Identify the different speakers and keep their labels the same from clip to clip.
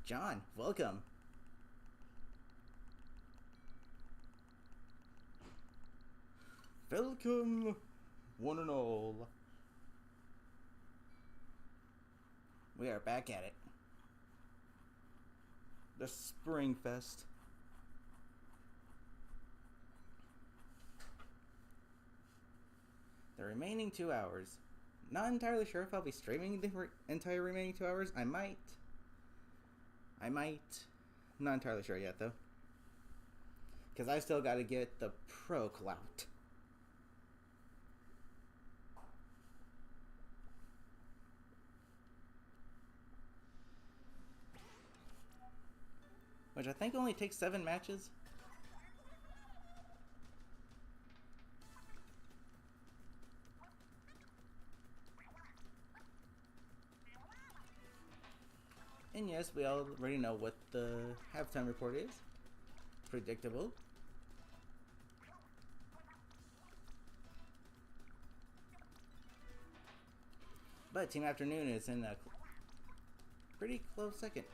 Speaker 1: John, welcome. Welcome, one and all. We are back at it. The SpringFest. The remaining 2 hours. Not entirely sure if I'll be streaming the entire remaining 2 hours. I might. Not entirely sure yet, though. Because I still gotta get the pro clout. Which I think only takes 7 matches. And yes, we already know what the halftime report is. Predictable. But Team Afternoon is in a pretty close second.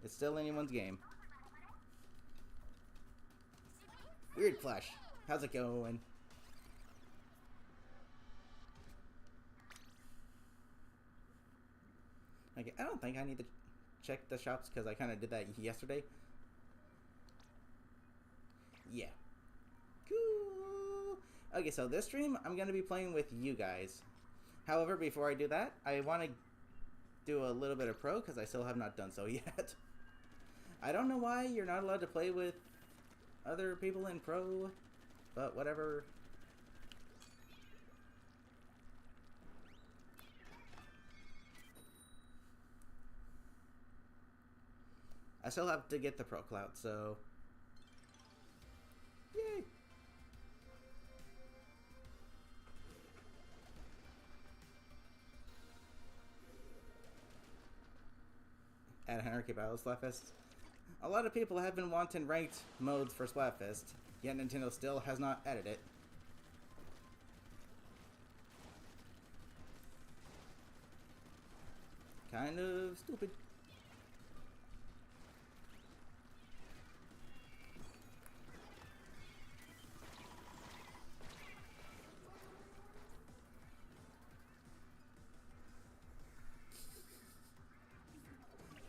Speaker 1: It's still anyone's game. Weird Flash. How's it going? Okay, I don't think I need to check the shops because I kind of did that yesterday. Yeah. Cool. Okay, so this stream, I'm going to be playing with you guys. However, before I do that, I want to do a little bit of pro because I still have not done so yet. I don't know why you're not allowed to play with other people in pro, but whatever. I still have to get the pro clout, so yay! At Anarchy Battles Splatfest. A lot of people have been wanting ranked modes for Splatfest, yet Nintendo still has not added it. Kind of stupid.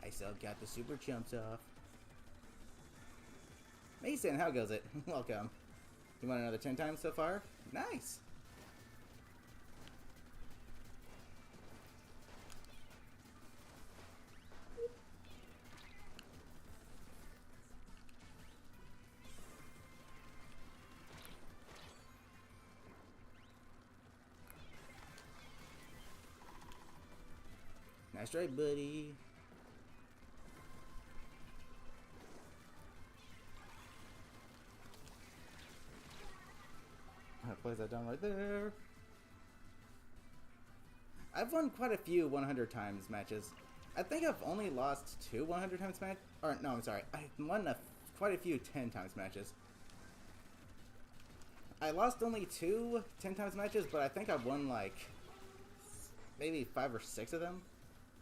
Speaker 1: I still got the super chumps off. Mason, how goes it? Welcome. You want another 10 times so far? Nice! Nice try, buddy. That plays that down right there. I've won quite a few 100 times matches. I think I've only lost 2 100 times matches. Or no, I'm sorry. I've won quite a few 10 times matches. I lost only 2 10 times matches, but I think I've won like maybe 5 or 6 of them.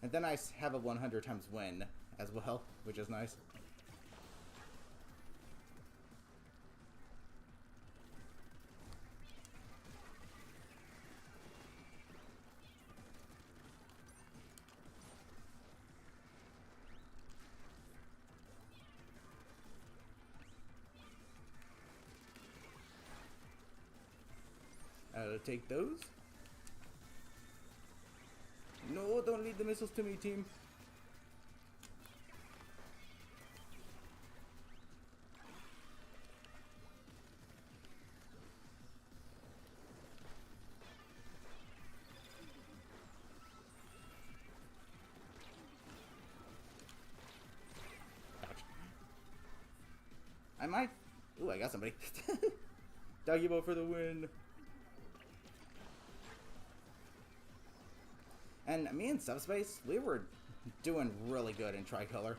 Speaker 1: And then I have a 100 times win as well, which is nice. I'll take those. No, don't leave the missiles to me, team. I might... Ooh, I got somebody. Doggy bow for the win. And me and Subspace, we were doing really good in Tricolor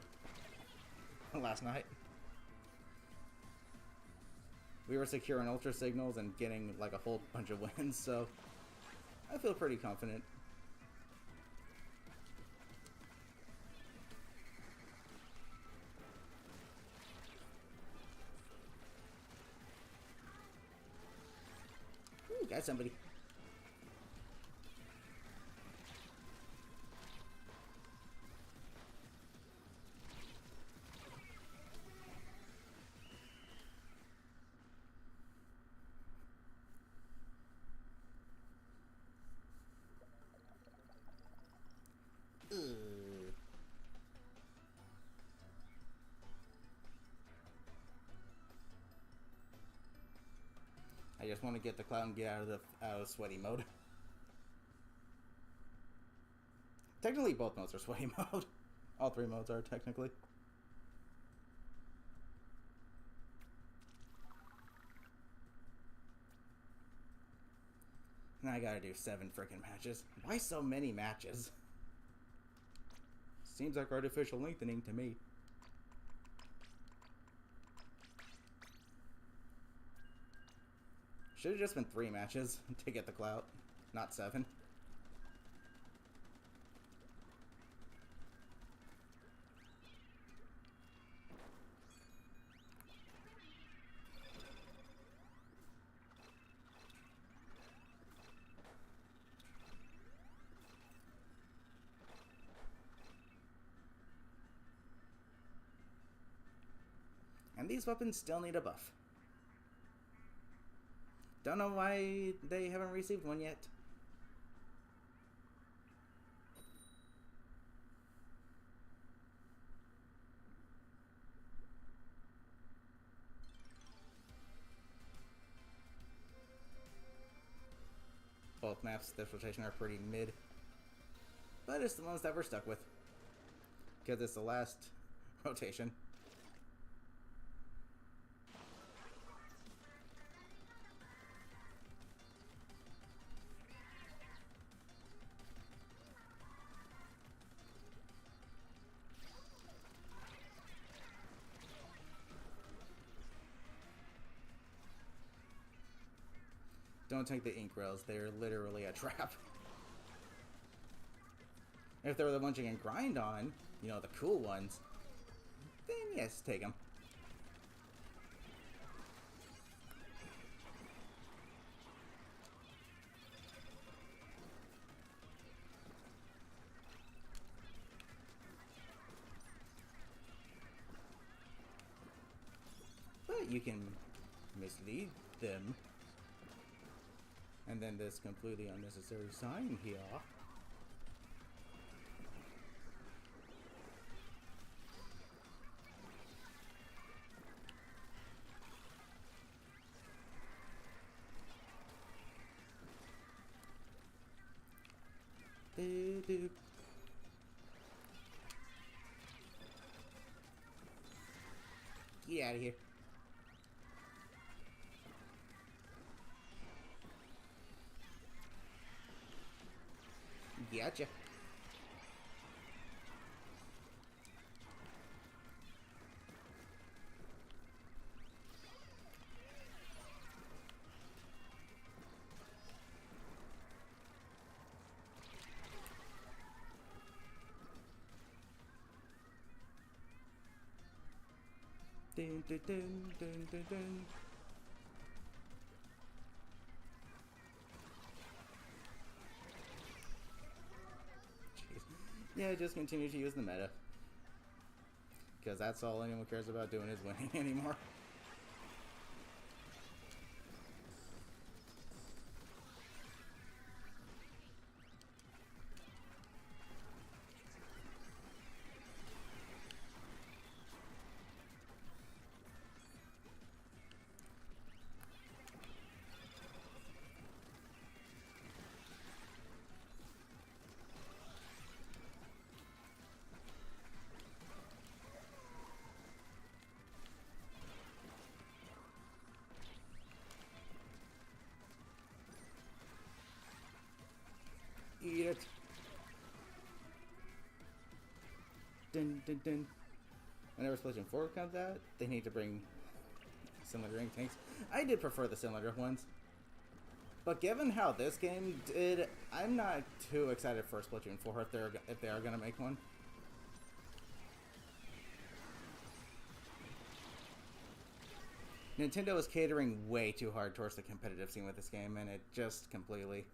Speaker 1: last night. We were securing Ultra Signals and getting like a whole bunch of wins, so I feel pretty confident. got somebody. I just want to get the cloud and get out of sweaty mode. Technically, both modes are sweaty mode. All three modes are technically. Now I gotta do 7 freaking matches. Why so many matches? Seems like artificial lengthening to me. Should have just been 3 matches to get the clout, not 7. And these weapons still need a buff. Don't know why they haven't received one yet. Both maps this rotation are pretty mid. But it's the ones that we're stuck with. Because it's the last rotation. Don't take the ink rails, they're literally a trap. If they're the ones you can grind on, you know, the cool ones, then yes, take them. But you can mislead them. And then this completely unnecessary sign here. Get out of here. Gotcha. Dun, dun, dun, dun, dun, dun. Yeah, just continue to use the meta. Because that's all anyone cares about doing is winning anymore. Eat it. Dun, dun, dun. Whenever Splatoon 4 comes out, they need to bring cylinder ink tanks. I did prefer the cylinder ones. But given how this game did, I'm not too excited for Splatoon 4 if they are going to make one. Nintendo is catering way too hard towards the competitive scene with this game, and it just completely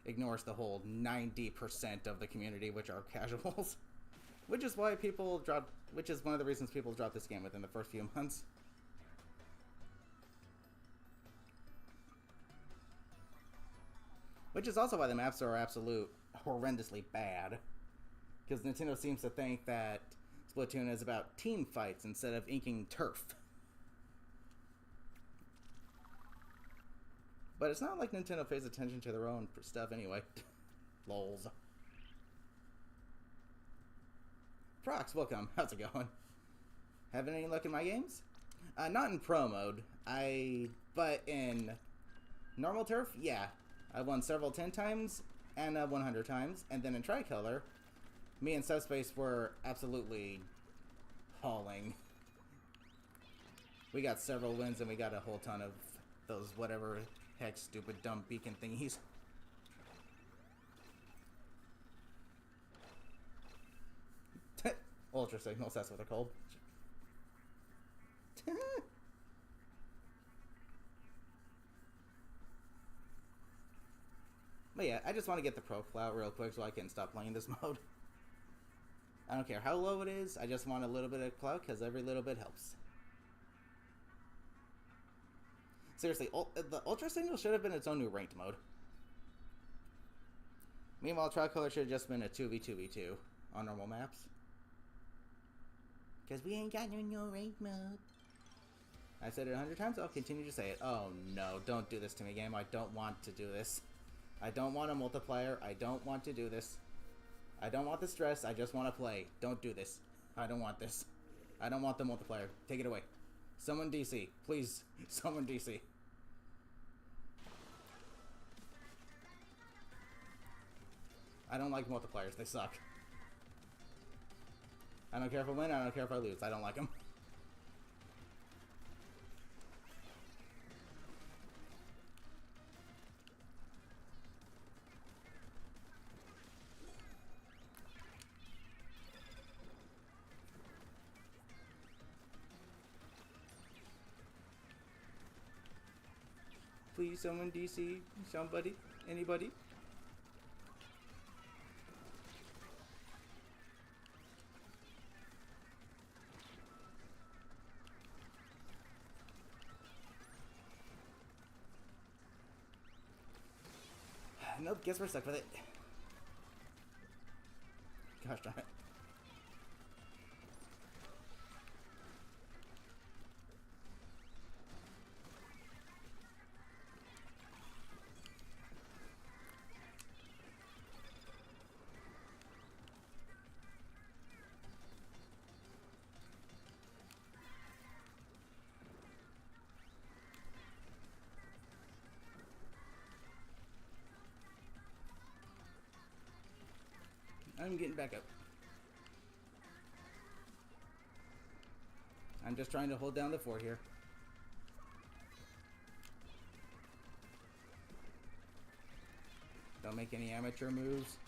Speaker 1: ignores the whole 90% of the community, which are casuals. Which is why which is one of the reasons people dropped this game within the first few months. Which is also why the maps are horrendously bad. Because Nintendo seems to think that Splatoon is about team fights instead of inking turf. But it's not like Nintendo pays attention to their own stuff anyway. Lols. Prox, welcome. How's it going? Having any luck in my games? Not in pro mode. But in normal turf, yeah. I won several 10 times and 100 times. And then in tricolor, me and Subspace were absolutely hauling. We got several wins and we got a whole ton of those whatever heck stupid dumb beacon thingies. Ultra signals, that's what they're called. But yeah, I just want to get the pro clout real quick so I can stop playing this mode. I don't care how low it is, I just want a little bit of clout because every little bit helps. Seriously, the Ultra Signal should have been its own new ranked mode. Meanwhile, Tricolor should have just been a 2v2v2 on normal maps. Because we ain't got no ranked mode. I've said it 100 times, I'll continue to say it. Oh no, don't do this to me, game. I don't want to do this. I don't want a multiplier. I don't want to do this. I don't want the stress. I just want to play. Don't do this. I don't want this. I don't want the multiplier. Take it away. Someone DC. Please. Someone DC. I don't like multipliers. They suck. I don't care if I win. I don't care if I lose. I don't like them. Please, someone DC. Somebody. Anybody. Nope, guess we're stuck with it. Gosh darn it. I'm getting back up. I'm just trying to hold down the fort here. Don't make any amateur moves.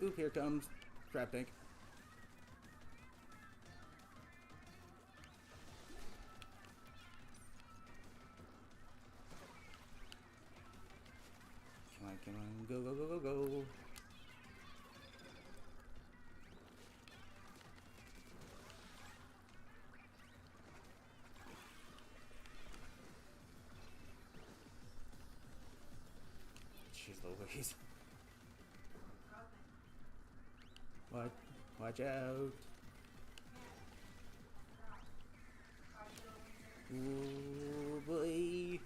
Speaker 1: Oop, here comes Trap Tank. Come on, go, go, go, go, go. Jeez Louise. What? Watch out. Ooh, boy.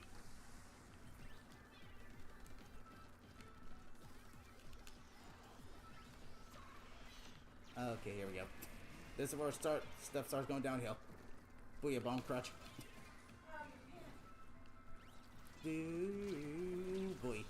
Speaker 1: Okay, here we go. This is where stuff starts going downhill. Booyah, bomb crutch. Ooh, boy.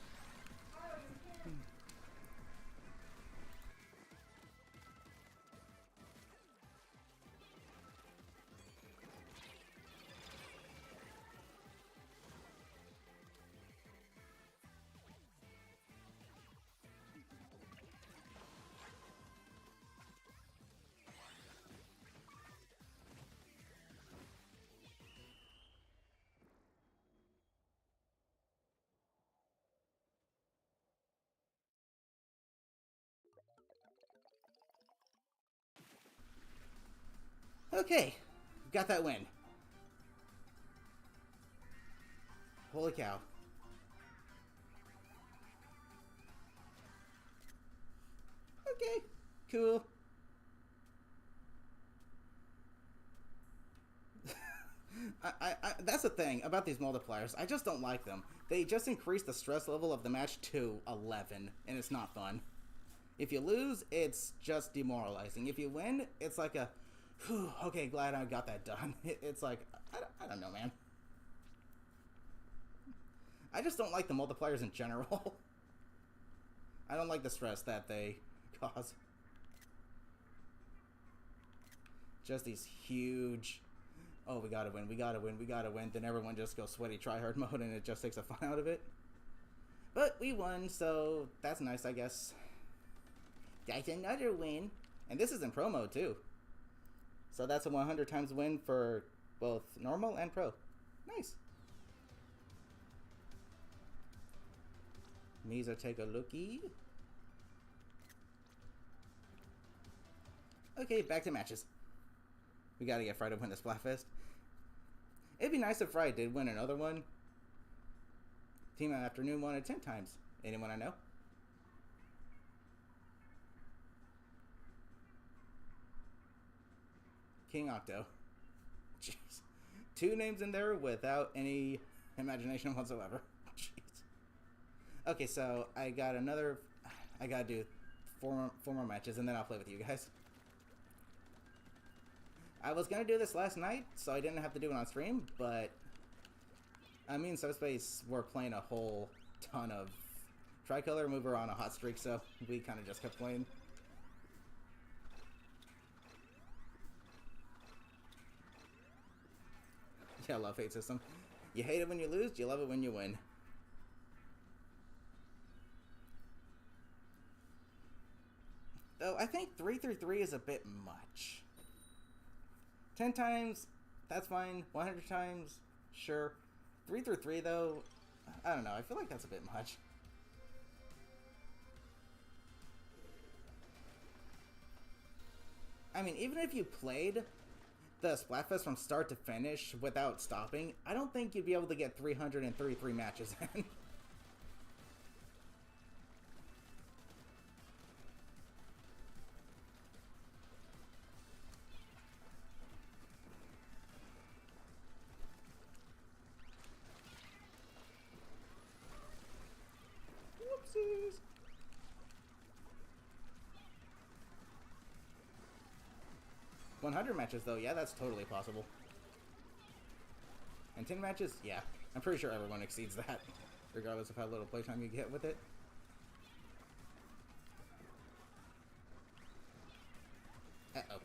Speaker 1: Okay, got that win. Holy cow. Okay, cool. That's the thing about these multipliers. I just don't like them. They just increase the stress level of the match to 11, and it's not fun. If you lose, it's just demoralizing. If you win, it's like a, whew, okay, glad I got that done. It's like, I don't know, man. I just don't like the multipliers in general. I don't like the stress that they cause. Just these huge, oh, we gotta win, we gotta win, we gotta win. Then everyone just goes sweaty tryhard mode and it just takes the fun out of it. But we won, so that's nice, I guess. That's another win. And this is in pro mode, too. So that's a 100 times win for both normal and pro. Nice. Misa, take a lookie. Okay, back to matches. We gotta get Fry to win the Splatfest. It'd be nice if Fry did win another one. Team Afternoon won it 10 times. Anyone I know? King Octo. Jeez. 2 names in there without any imagination whatsoever. Jeez. Okay, so I gotta do 4 more matches and then I'll play with you guys. I was gonna do this last night, so I didn't have to do it on stream, but me and Subspace were playing a whole ton of Tricolor, and we were on a hot streak, so we kind of just kept playing. Yeah, I love Fate System. You hate it when you lose, you love it when you win. Though I think 3-3 is a bit much. 10 times, that's fine. 100 times, sure. 3-3 though, I don't know. I feel like that's a bit much. I mean, even if you played the Splatfest from start to finish without stopping, I don't think you'd be able to get 333 matches in. Whoopsies. $100 matches though, yeah, that's totally possible. And 10 matches, yeah, I'm pretty sure everyone exceeds that, regardless of how little playtime you get with it. Uh-oh.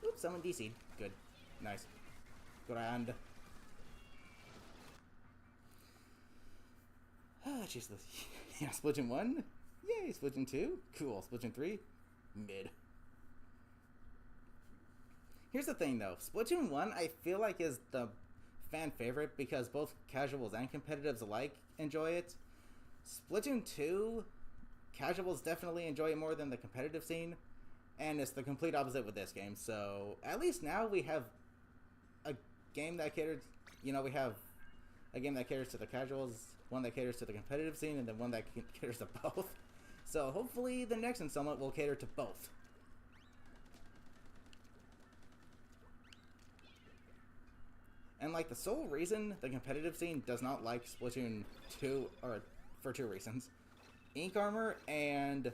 Speaker 1: Oops, someone DC'd. Good. Nice. Grand. Ah, jeez. Yeah, Splatoon 1? Yay, Splatoon 2? Cool. Splatoon 3? Mid. Here's the thing, though. Splatoon 1, I feel like, is the fan favorite because both casuals and competitives alike enjoy it. Splatoon 2, casuals definitely enjoy it more than the competitive scene. And it's the complete opposite with this game. So, at least now we have a game that caters... You know, we have a game that caters to the casuals, one that caters to the competitive scene, and then one that caters to both. So, hopefully the next installment will cater to both. And, like, the sole reason the competitive scene does not like Splatoon 2, or for 2 reasons. Ink Armor and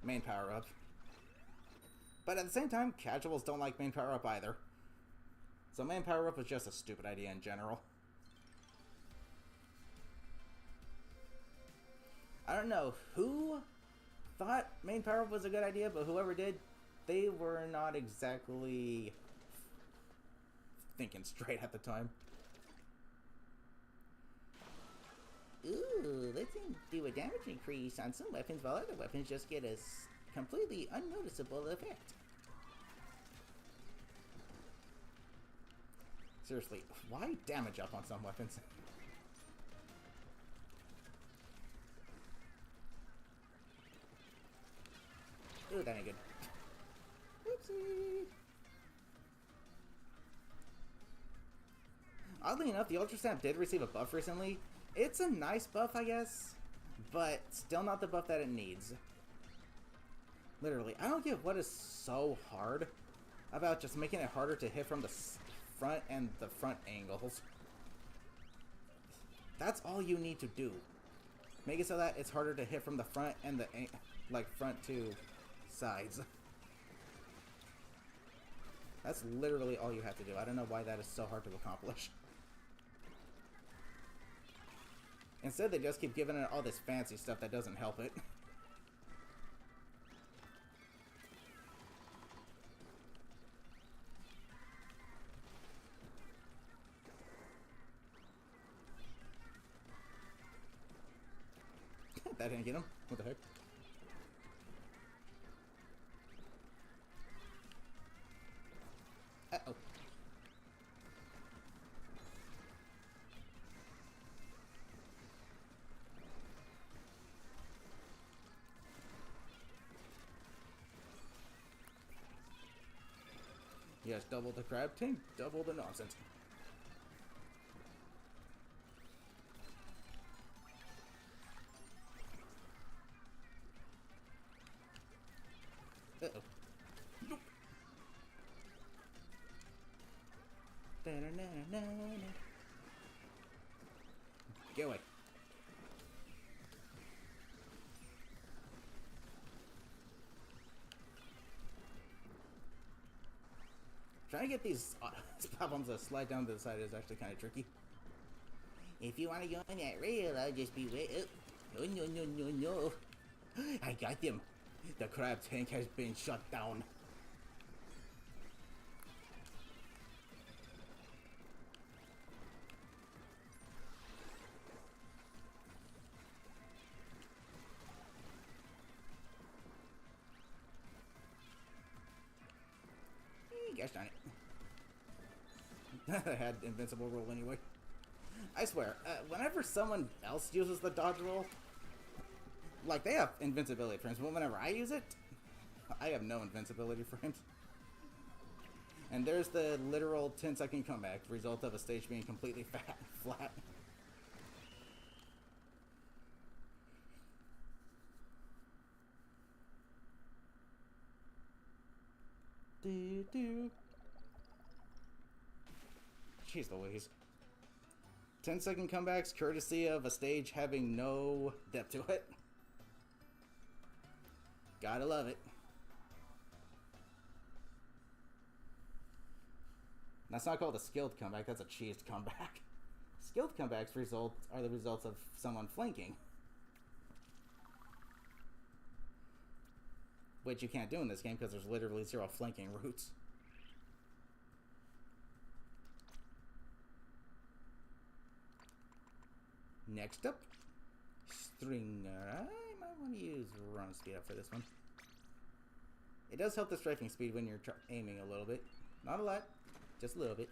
Speaker 1: main power-up. But at the same time, casuals don't like main power-up either. So main power-up was just a stupid idea in general. I don't know who thought main power-up was a good idea, but whoever did, they were not exactly thinking straight at the time. Ooh, let's do a damage increase on some weapons while other weapons just get a completely unnoticeable effect. Seriously, why damage up on some weapons? naked. Oopsie. Oddly enough, the Ultra Snap did receive a buff recently. It's a nice buff, I guess, but still not the buff that it needs. Literally, I don't get what is so hard about just making it harder to hit from the front and the front angles. That's all you need to do. Make it so that it's harder to hit from the front and the front to sides. That's literally all you have to do. I don't know why that is so hard to accomplish. Instead, they just keep giving it all this fancy stuff that doesn't help it. That didn't get him. What the heck? Uh-oh. Yes, double the crab tank, double the nonsense. Uh-oh. Nope. Get away. Trying to get these problems to slide down to the side is actually kind of tricky. If you want to go on that rail, I'll just be wait. Oh, no. I got them. The crab tank has been shut down. Gosh darn it. I had invincible roll anyway. I swear, whenever someone else uses the dodge roll, like, they have invincibility frames, but whenever I use it, I have no invincibility frames. And there's the literal 10-second comeback, result of a stage being completely flat. Jeez Louise. 10-second comebacks, courtesy of a stage having no depth to it. Gotta love it. That's not called a skilled comeback, that's a cheesed comeback. Skilled comebacks are the results of someone flanking. Which you can't do in this game because there's literally 0 flanking routes. Next up, Stringer. I might want to use run speed up for this one. It does help the strafing speed when you're aiming a little bit. Not a lot, just a little bit.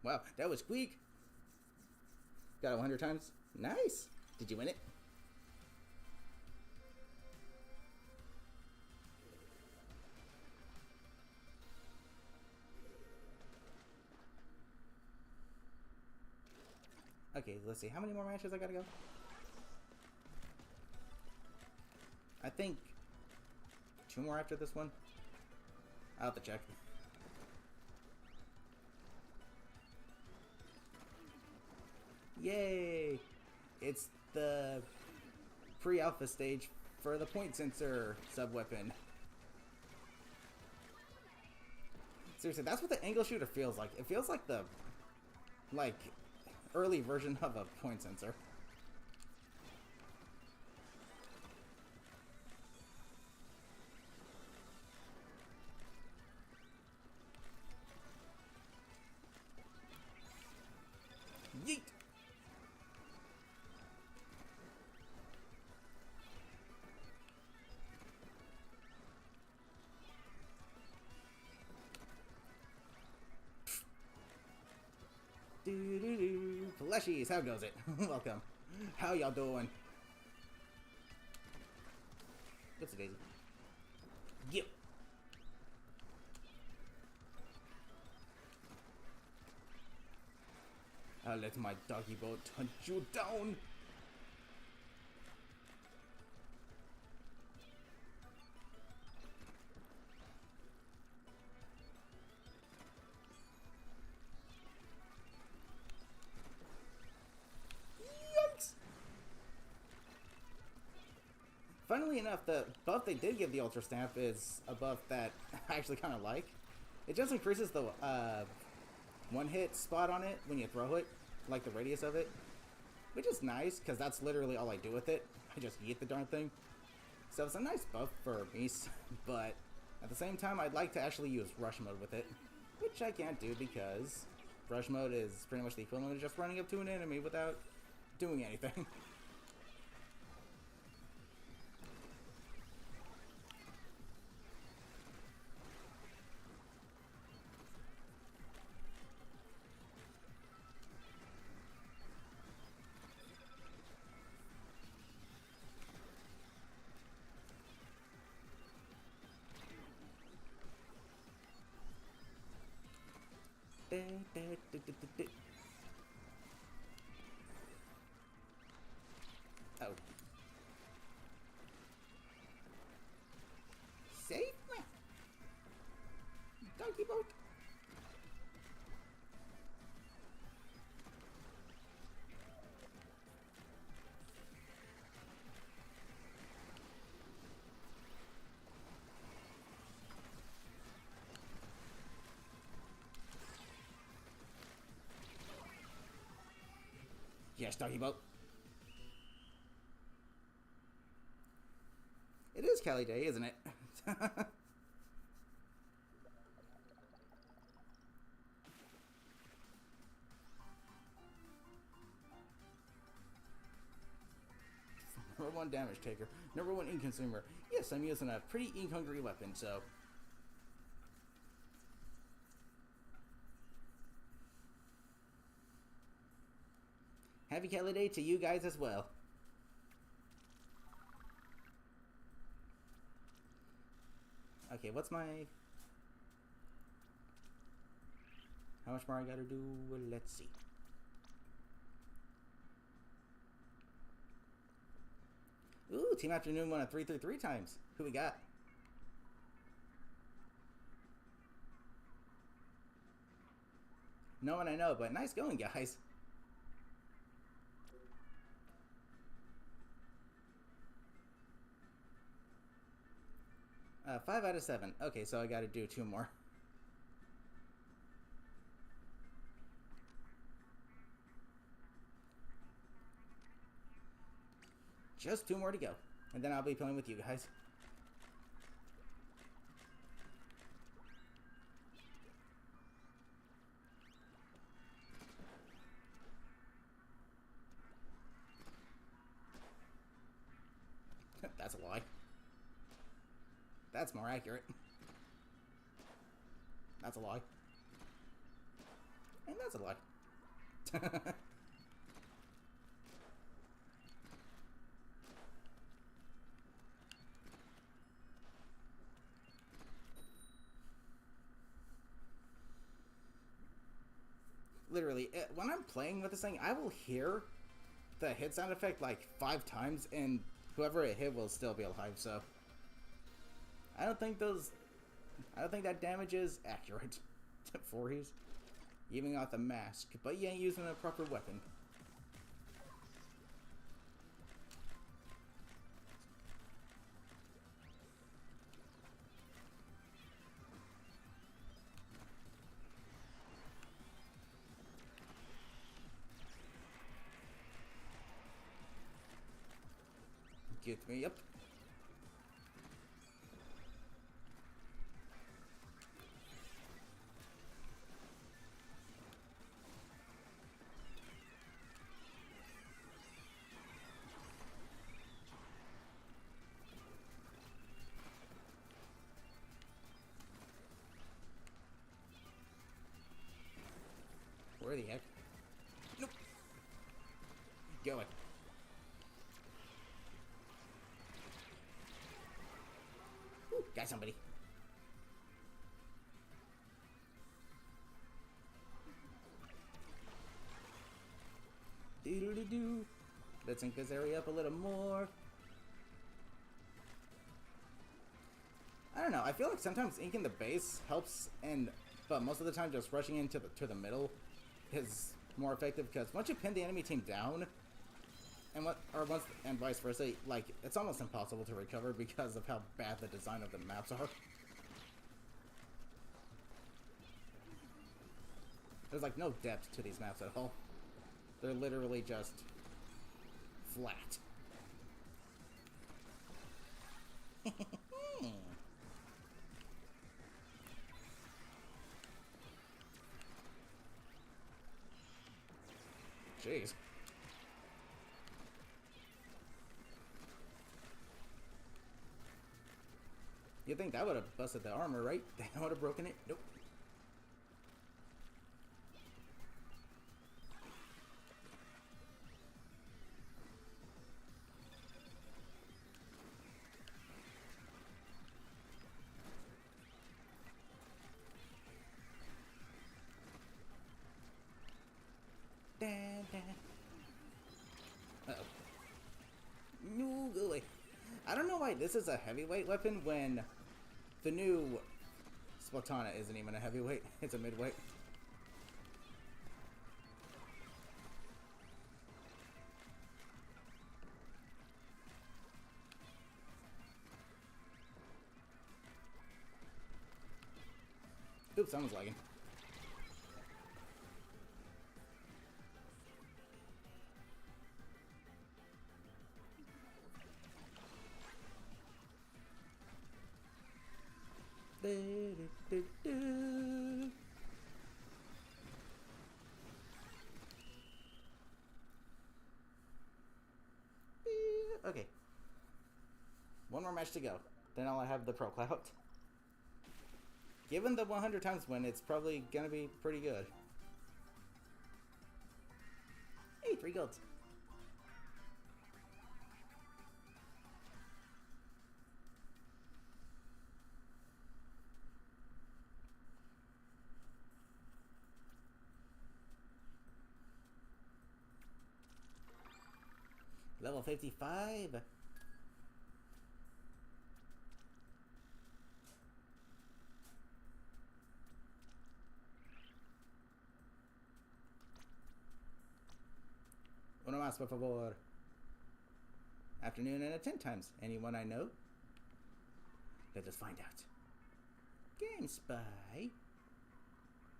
Speaker 1: Wow, that was quick. Got it 100 times. Nice. Did you win it? Okay, let's see. How many more matches I gotta go? I think 2 more after this one. I'll have to check. Yay! It's the pre-alpha stage for the point sensor sub-weapon. Seriously, that's what the angle shooter feels like. It feels like the, early version of a point sensor. Yeet! Fleshies, how goes it? Welcome. How y'all doing? What's it, Daisy? Get. I'll let my doggy boat hunt you down. Yikes! Funnily enough, the buff they did give the Ultra Stamp is a buff that I actually kind of like. It just increases the one-hit spot on it when you throw it, like the radius of it, which is nice because that's literally all I do with it. I just yeet the darn thing. So it's a nice buff for me, but at the same time, I'd like to actually use Rush Mode with it, which I can't do because Rush Mode is pretty much the equivalent of just running up to an enemy without doing anything. Oh. Save me! Donkey boat! Yes, doggy boat. It is Cali Day, isn't it? Number 1 damage taker. Number 1 ink consumer. Yes, I'm using a pretty ink hungry weapon, so. Happy Cali Day to you guys as well. Okay, what's my... How much more I gotta do? Let's see. Ooh, Team Afternoon won a 3-3-3 times. Who we got? No one I know, but nice going, guys. 5 out of 7. Okay, so I gotta do 2 more. Just 2 more to go. And then I'll be playing with you guys. That's a lie. That's more accurate. That's a lie. And that's a lie. Literally, when I'm playing with this thing, I will hear the hit sound effect like 5 times, and whoever it hit will still be alive, so... I don't think that damage is accurate. 40s. Giving out the mask, but you ain't using a proper weapon. Get me up. Where the heck? Nope. Go it. Ooh, got somebody. Doo-doo-doo-doo. Let's ink this area up a little more. I don't know. I feel like sometimes inking the base helps, but most of the time just rushing into the middle is more effective, because once you pin the enemy team down, and vice versa, like, it's almost impossible to recover because of how bad the design of the maps are. There's like no depth to these maps at all. They're literally just flat. Jeez. You'd think that would have busted the armor, right? That would have broken it? Nope. Uh-oh. No, go away. I don't know why this is a heavyweight weapon when the new Splatoon isn't even a heavyweight. It's a midweight. Oops, someone's lagging. Okay. One more match to go. Then I'll have the pro clout. Given the 100 times win, it's probably gonna be pretty good. Hey, 3 golds. Level 55. Uno más, por favor. Afternoon and at 10 times. Anyone I know? Let us find out. Game Spy.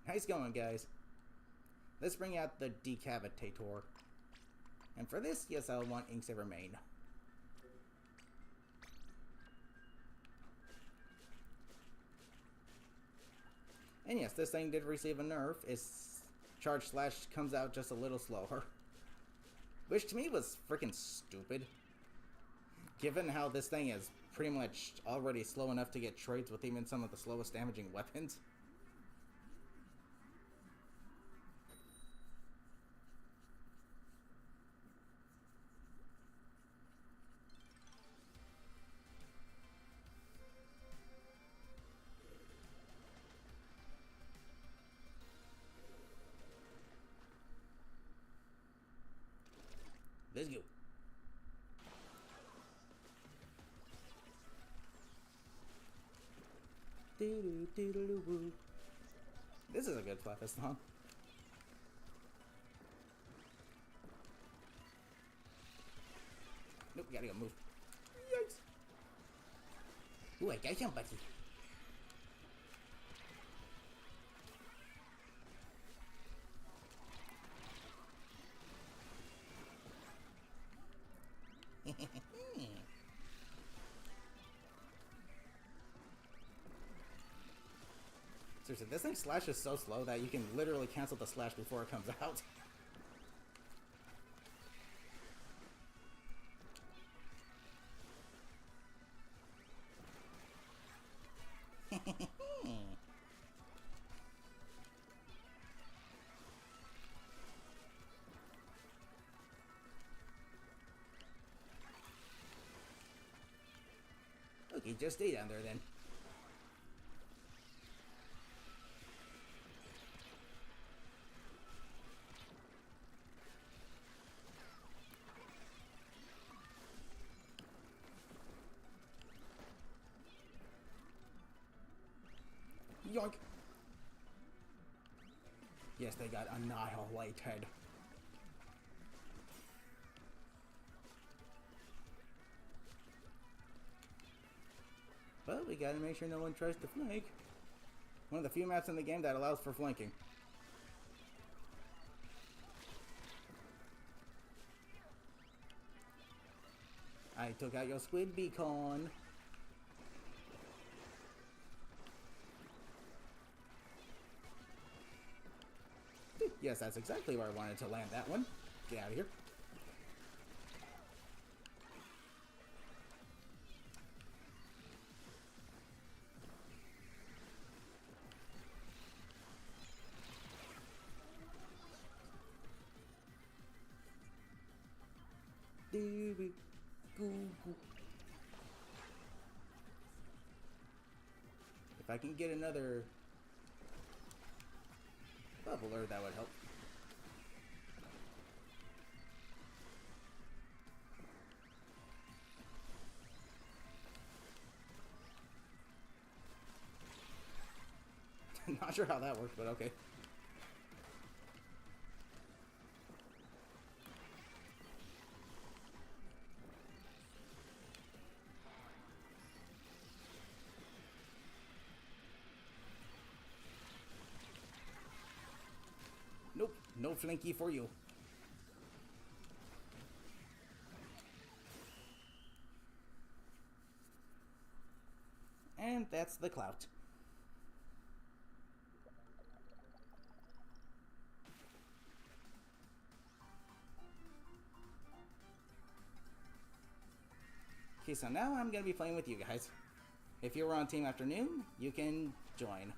Speaker 1: Nice going, guys. Let's bring out the Decavitator. And for this, yes, I'll want Inksaver main. And yes, this thing did receive a nerf. Its charge slash comes out just a little slower. Which to me was freaking stupid. Given how this thing is pretty much already slow enough to get trades with even some of the slowest damaging weapons. Let's go. This is a good Flirt song. Nope, gotta go move. Yikes. Ooh, I got somebody. Seriously, this thing slashes so slow that you can literally cancel the slash before it comes out. just stay down there then. Yoink! Yes, they got annihilated. But we gotta make sure no one tries to flank. One of the few maps in the game that allows for flanking. I took out your squid beacon. Yes, that's exactly where I wanted to land that one. Get out of here. If I can get another bubbler, that would help. Not sure how that works, but okay. Nope, no flanky for you. And that's the clout. Okay, so now I'm gonna be playing with you guys. If you were on Team Afternoon, you can join.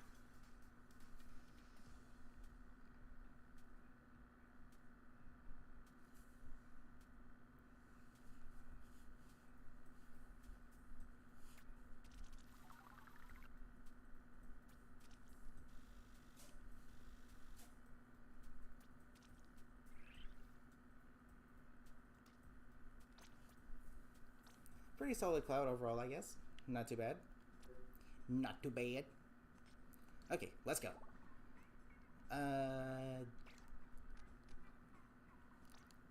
Speaker 1: Pretty solid cloud overall, I guess. Not too bad. Not too bad. Okay, let's go.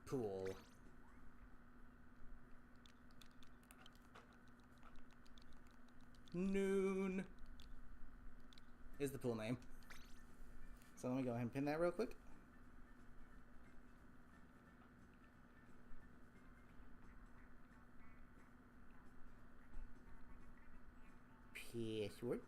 Speaker 1: Pool. Noon is the pool name. So let me go ahead and pin that real quick. Password.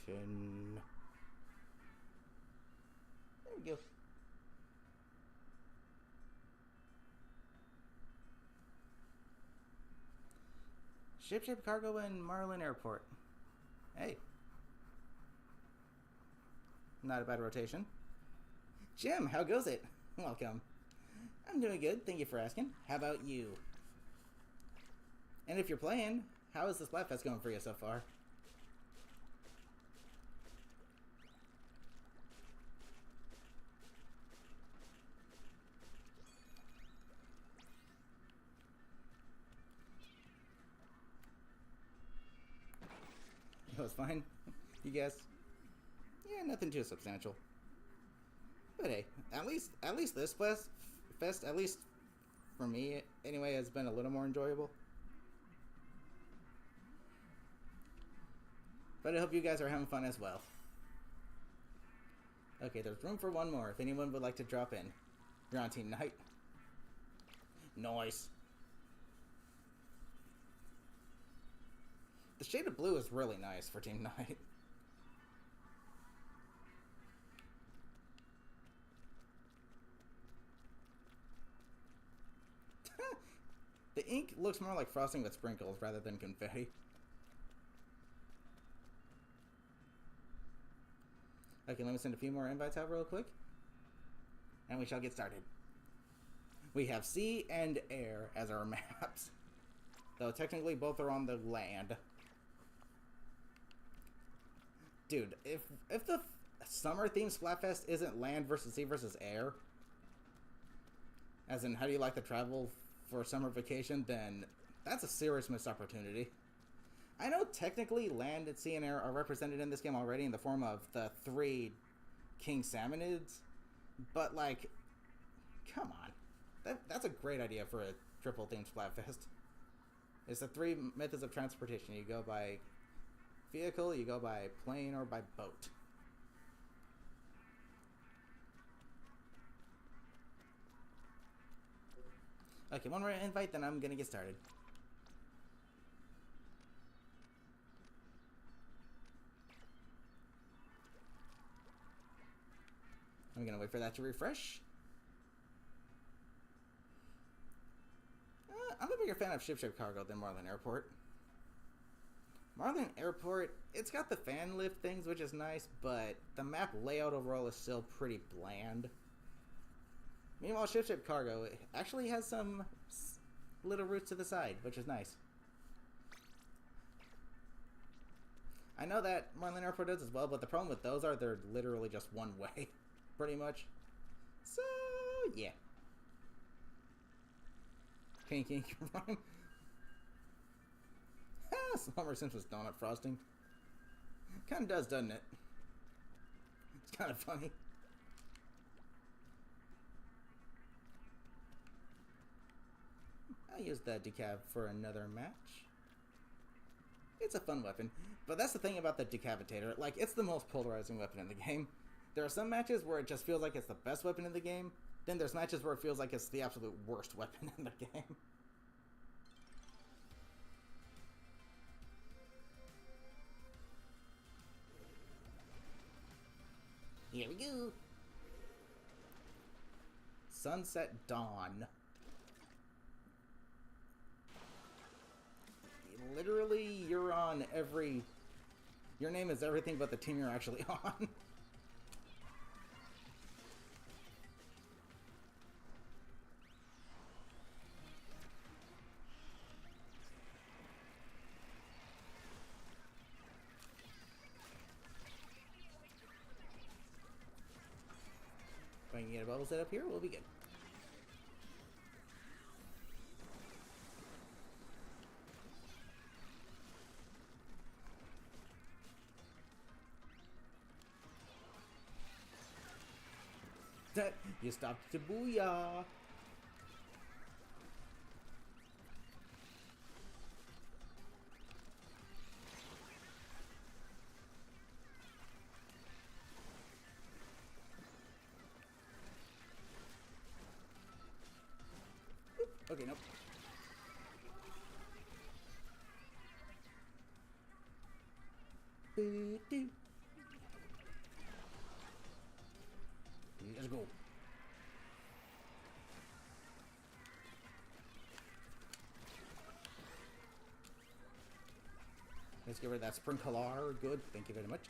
Speaker 1: There we go. Ship cargo in Marlin Airport. Hey. Not a bad rotation. Jim, how goes it? Welcome. I'm doing good, thank you for asking. How about you? And if you're playing, how is the Splatfest going for you so far? It was fine. You guess? Yeah, nothing too substantial. But hey, at least this fest, at least for me anyway, has been a little more enjoyable. But I hope you guys are having fun as well. Okay, there's room for one more if anyone would like to drop in. You're on Team Night. Nice. The shade of blue is really nice for Team Night. The ink looks more like frosting with sprinkles rather than confetti. Okay, let me send a few more invites out real quick. And we shall get started. We have sea and air as our maps. Though technically both are on the land. Dude, if the summer theme Splatfest isn't land versus sea versus air, as in how do you like to travel for summer vacation, then that's a serious missed opportunity. I know technically land and sea and air are represented in this game already in the form of the 3 king salmonids, but like, come on. That's a great idea for a triple themed Splatfest. It's the 3 methods of transportation. You go by vehicle, you go by plane, or by boat. Okay, one more invite, then I'm gonna get started. I'm gonna wait for that to refresh. I'm a bigger fan of Ship Cargo than Marlin Airport. Marlin Airport, it's got the fan lift things, which is nice, but the map layout overall is still pretty bland. Meanwhile, Ship Cargo actually has some little routes to the side, which is nice. I know that Marlin Airport does as well, but the problem with those are they're literally just one way, pretty much. So, yeah. King rhyme. Homer Simpson's donut frosting. Kind of does, doesn't it? It's kind of funny. I used that decav for another match. It's a fun weapon, but that's the thing about the decavitator. Like, it's the most polarizing weapon in the game. There are some matches where it just feels like it's the best weapon in the game. Then there's matches where it feels like it's the absolute worst weapon in the game. Here we go. Sunset Dawn. Literally, you're on every... Your name is everything but the team you're actually on. If I can get a bubble set up here, we'll be good. You stopped to booyah! Okay, nope. Let's go. Let's get rid of that sprinkler. Good. Thank you very much.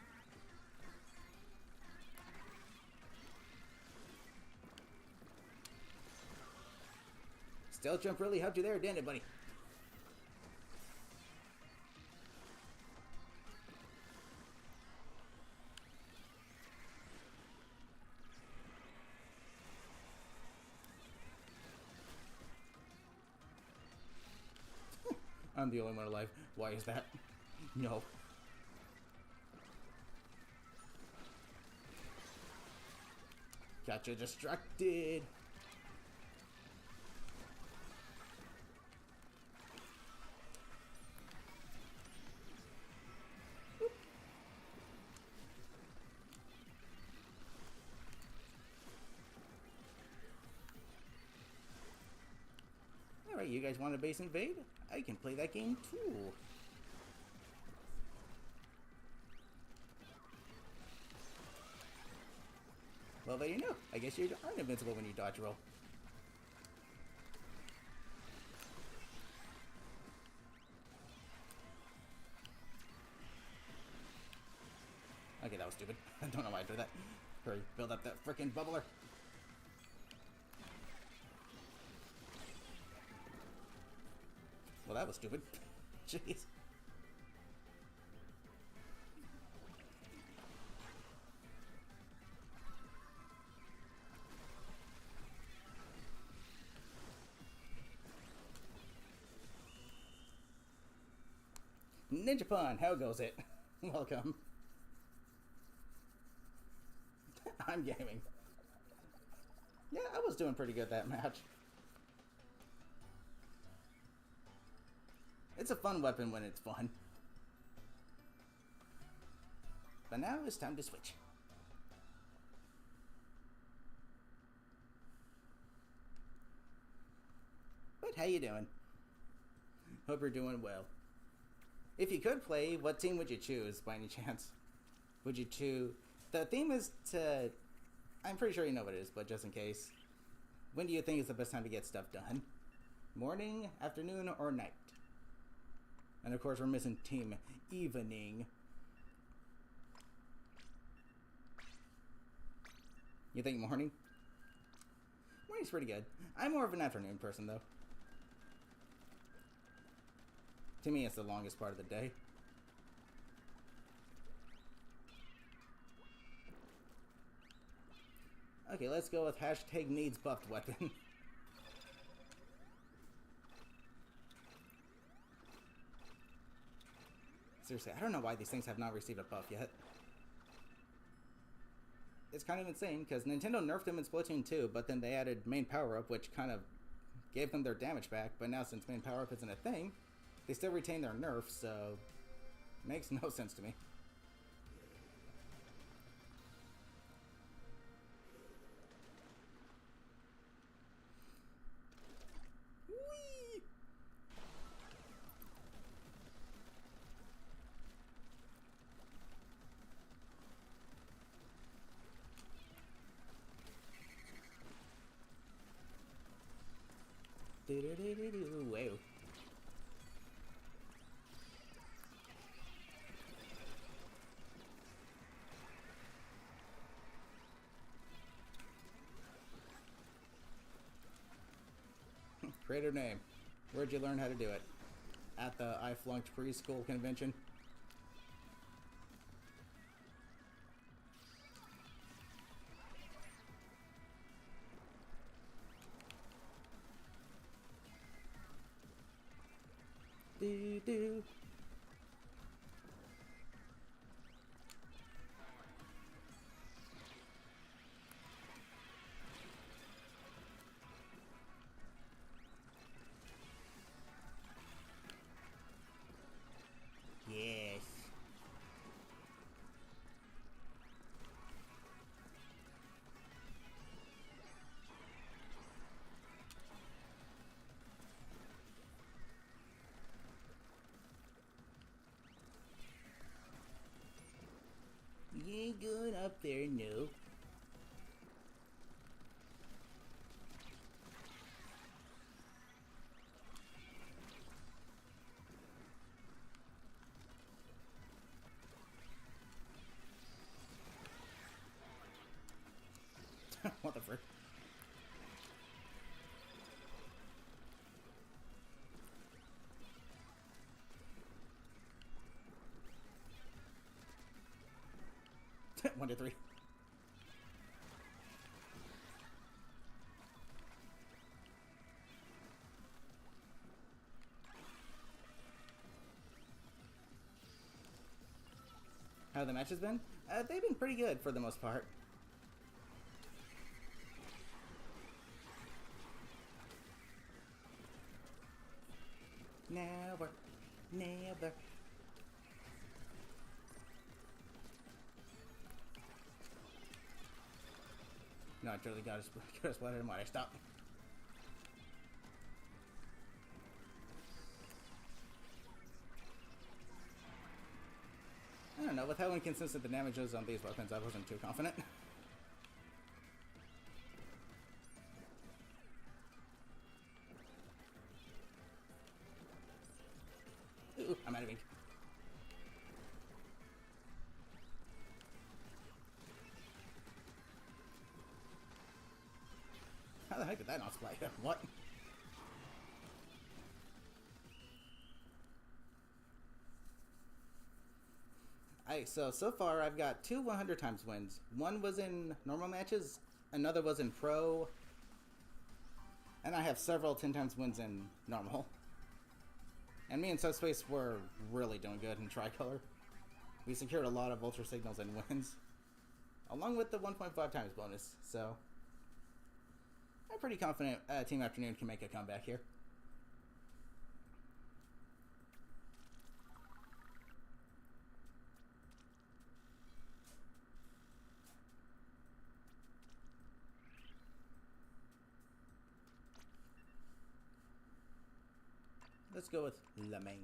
Speaker 1: Stealth jump really helped you there, didn't it, buddy? I'm the only one alive. Why is that? No. Gotcha distracted. Alright, you guys want a base invade? I can play that game too. Well, there you know. I guess you aren't invincible when you dodge roll. that was stupid. I don't know why I did that. Hurry, build up that frickin' bubbler. Well, that was stupid. Jeez. Ninja Pun, how goes it? Welcome. I'm gaming. Yeah, I was doing pretty good that match. It's a fun weapon when it's fun. But now it's time to switch. But how you doing? Hope you're doing well. If you could play, what team would you choose by any chance? Would you choose... The theme is to... I'm pretty sure you know what it is, but just in case. When do you think is the best time to get stuff done? Morning, afternoon, or night? And of course we're missing team evening. You think morning? Morning's pretty good. I'm more of an afternoon person though. To me it's the longest part of the day. Okay, let's go with hashtag needs buffed weapon. Seriously, I don't know why these things have not received a buff yet. It's kind of insane, because Nintendo nerfed them in Splatoon 2, but then they added main power-up, which kind of gave them their damage back, but now since main power-up isn't a thing, they still retain their nerf, so... makes no sense to me. Whee! Do-do-do-do-do. Wow. Creative name. Where'd you learn how to do it? At the I Flunked Preschool Convention? Do-do. Yes. You ain't going up there, no. What the frick? One, two, three. How have the matches been? They've been pretty good for the most part. Never, never. No, I totally got a splatter in my stop. I don't know, with how inconsistent the damage is on these weapons, I wasn't too confident. Ooh, I'm out of ink. did that not splat him? What? So far I've got 2 100 times wins. One was in normal matches, another was in pro, and I have several 10 times wins in normal. And me and Subspace were really doing good in Tricolor. We secured a lot of Ultra Signals and wins, along with the 1.5 times bonus, so I'm pretty confident Team Afternoon can make a comeback here. Let's go with Lemaine.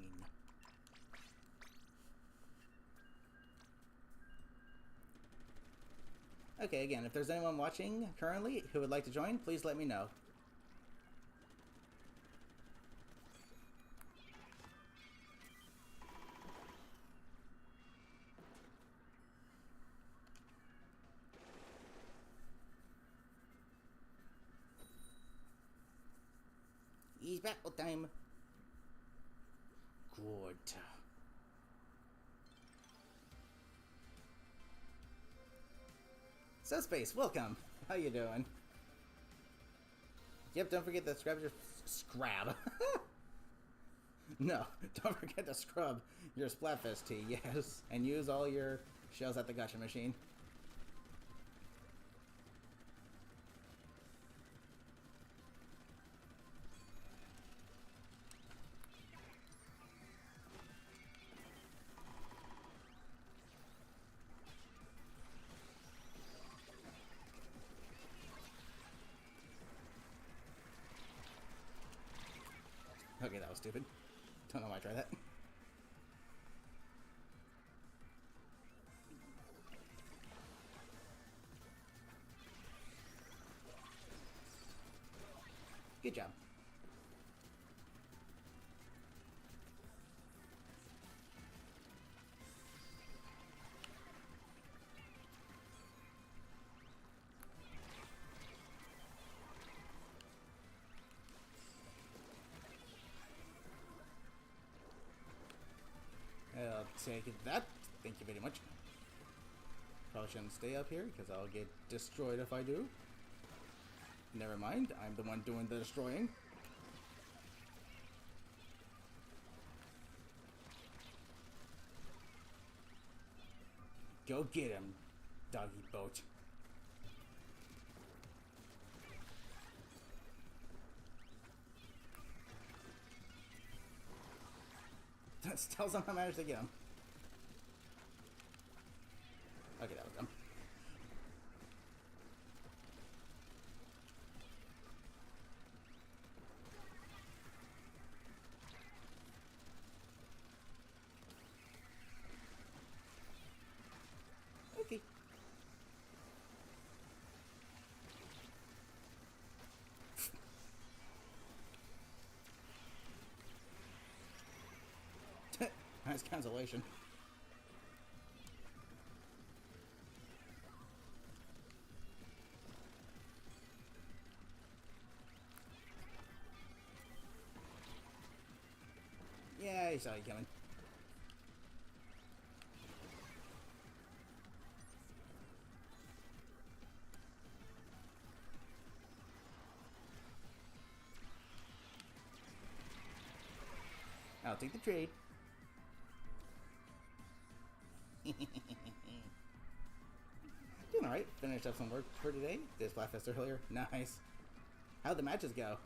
Speaker 1: Okay, again, if there's anyone watching currently who would like to join, please let me know. It's battle time. Good. Subspace, welcome. How you doing? Yep, don't forget to scrub your... Scrab. No, don't forget to scrub your Splatfest tee, yes. And use all your shells at the gacha machine. Okay, that was stupid. Don't know why I tried that. Good job. I'll take that. Thank you very much. Probably shouldn't stay up here because I'll get destroyed if I do. Never mind, I'm the one doing the destroying. Go get him, doggy boat. That still somehow managed to get him. Okay, that was dumb. Okay. Nice cancellation. Yeah, I saw you coming. I'll take the trade. Doing alright. Finished up some work for today. Did Splatfest earlier. Nice. How'd the matches go?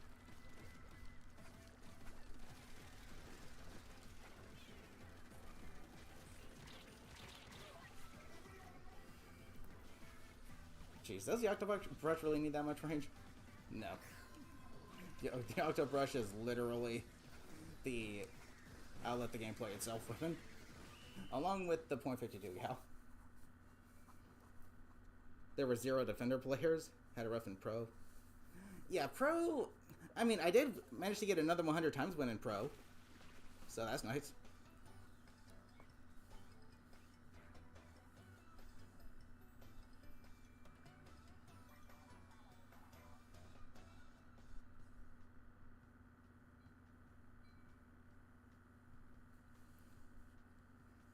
Speaker 1: Jeez, does the Octobrush really need that much range? No. The Octobrush is literally the I'll let the game play itself weapon. Along with the .52 Gal. There were 0 defender players. Had a rough in pro. Yeah, pro... I mean, I did manage to get another 100 times win in pro. So that's nice.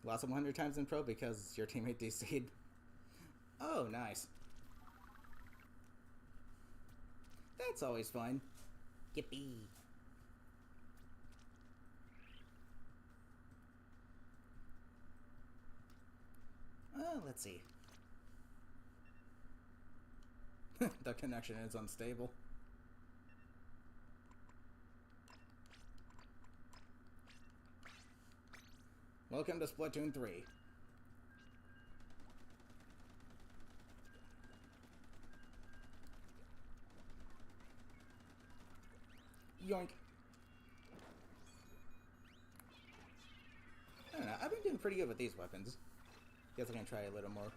Speaker 1: Lost 100 times in pro because your teammate DC'd. Oh, nice. That's always fun. Yippee. Let's see. The connection is unstable. Welcome to Splatoon 3. Yoink. I don't know, I've been doing pretty good with these weapons. Guess I can try a little more.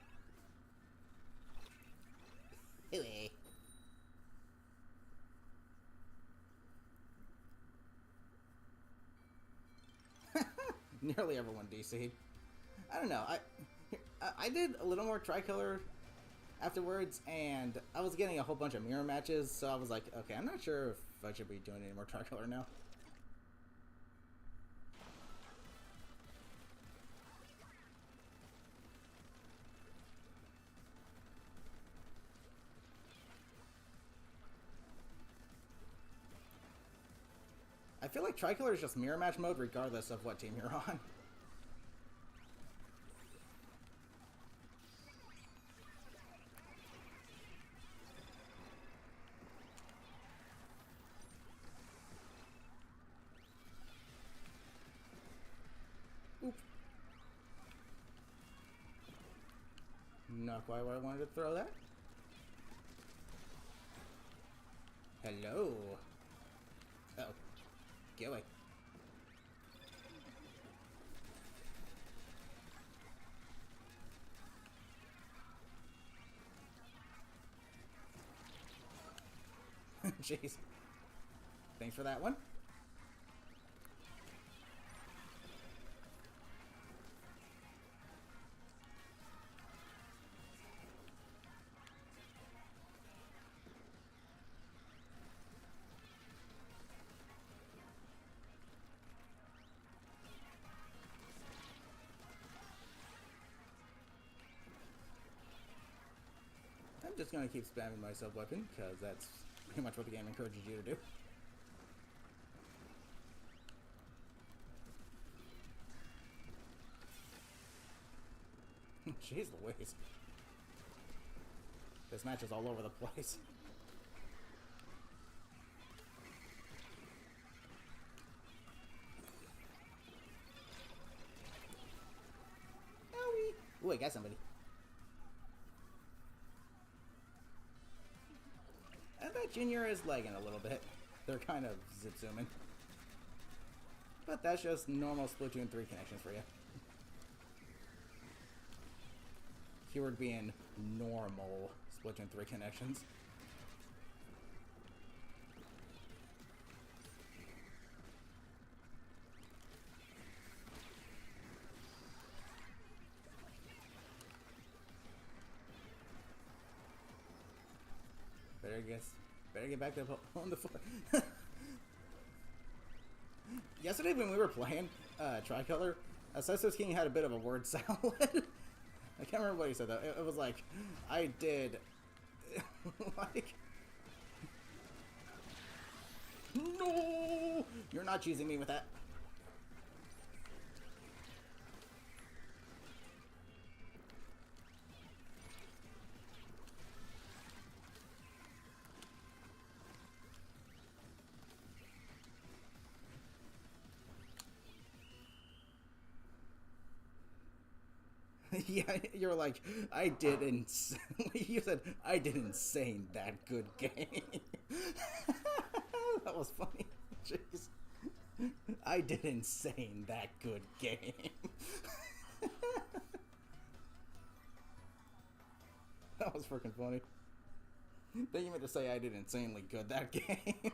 Speaker 1: Hooey. Nearly everyone DC'd. I don't know, I did a little more tricolor afterwards, and I was getting a whole bunch of mirror matches, so I was like, okay, I'm not sure if I should be doing any more tricolor now. I feel like tricolor is just mirror match mode regardless of what team you're on. Oop. Not quite where I wanted to throw that. Hello. Oh. Get away. Jeez. Thanks for that one. I'm just gonna keep spamming my sub-weapon, because that's pretty much what the game encourages you to do. Jeez Louise. This match is all over the place. Owie! Ooh, I got somebody. I bet Junior is lagging a little bit. They're kind of zip zooming. But that's just normal Splatoon 3 connections for you. Keyword being normal Splatoon 3 connections. Better get back on the floor. Yesterday when we were playing Tricolor, Assassin's King had a bit of a word salad. I can't remember what he said though. It was like, I did, like, no, you're not cheesing me with that. Yeah, you're like, I didn't. You said, I didn't say that good game. That was funny. Jeez. I didn't say that good game. That was freaking funny. Then you meant to say I did insanely good that game.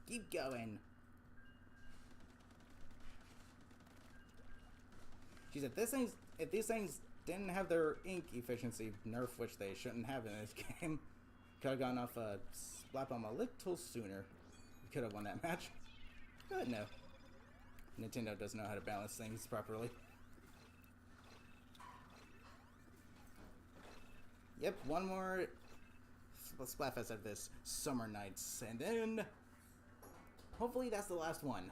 Speaker 1: Keep going. She said, if these things didn't have their ink efficiency nerf, which they shouldn't have in this game, could have gone off a slap on a little sooner. Could have won that match. But no. Nintendo doesn't know how to balance things properly. Yep, one more Splatfest of this Summer Nights, and then hopefully that's the last one.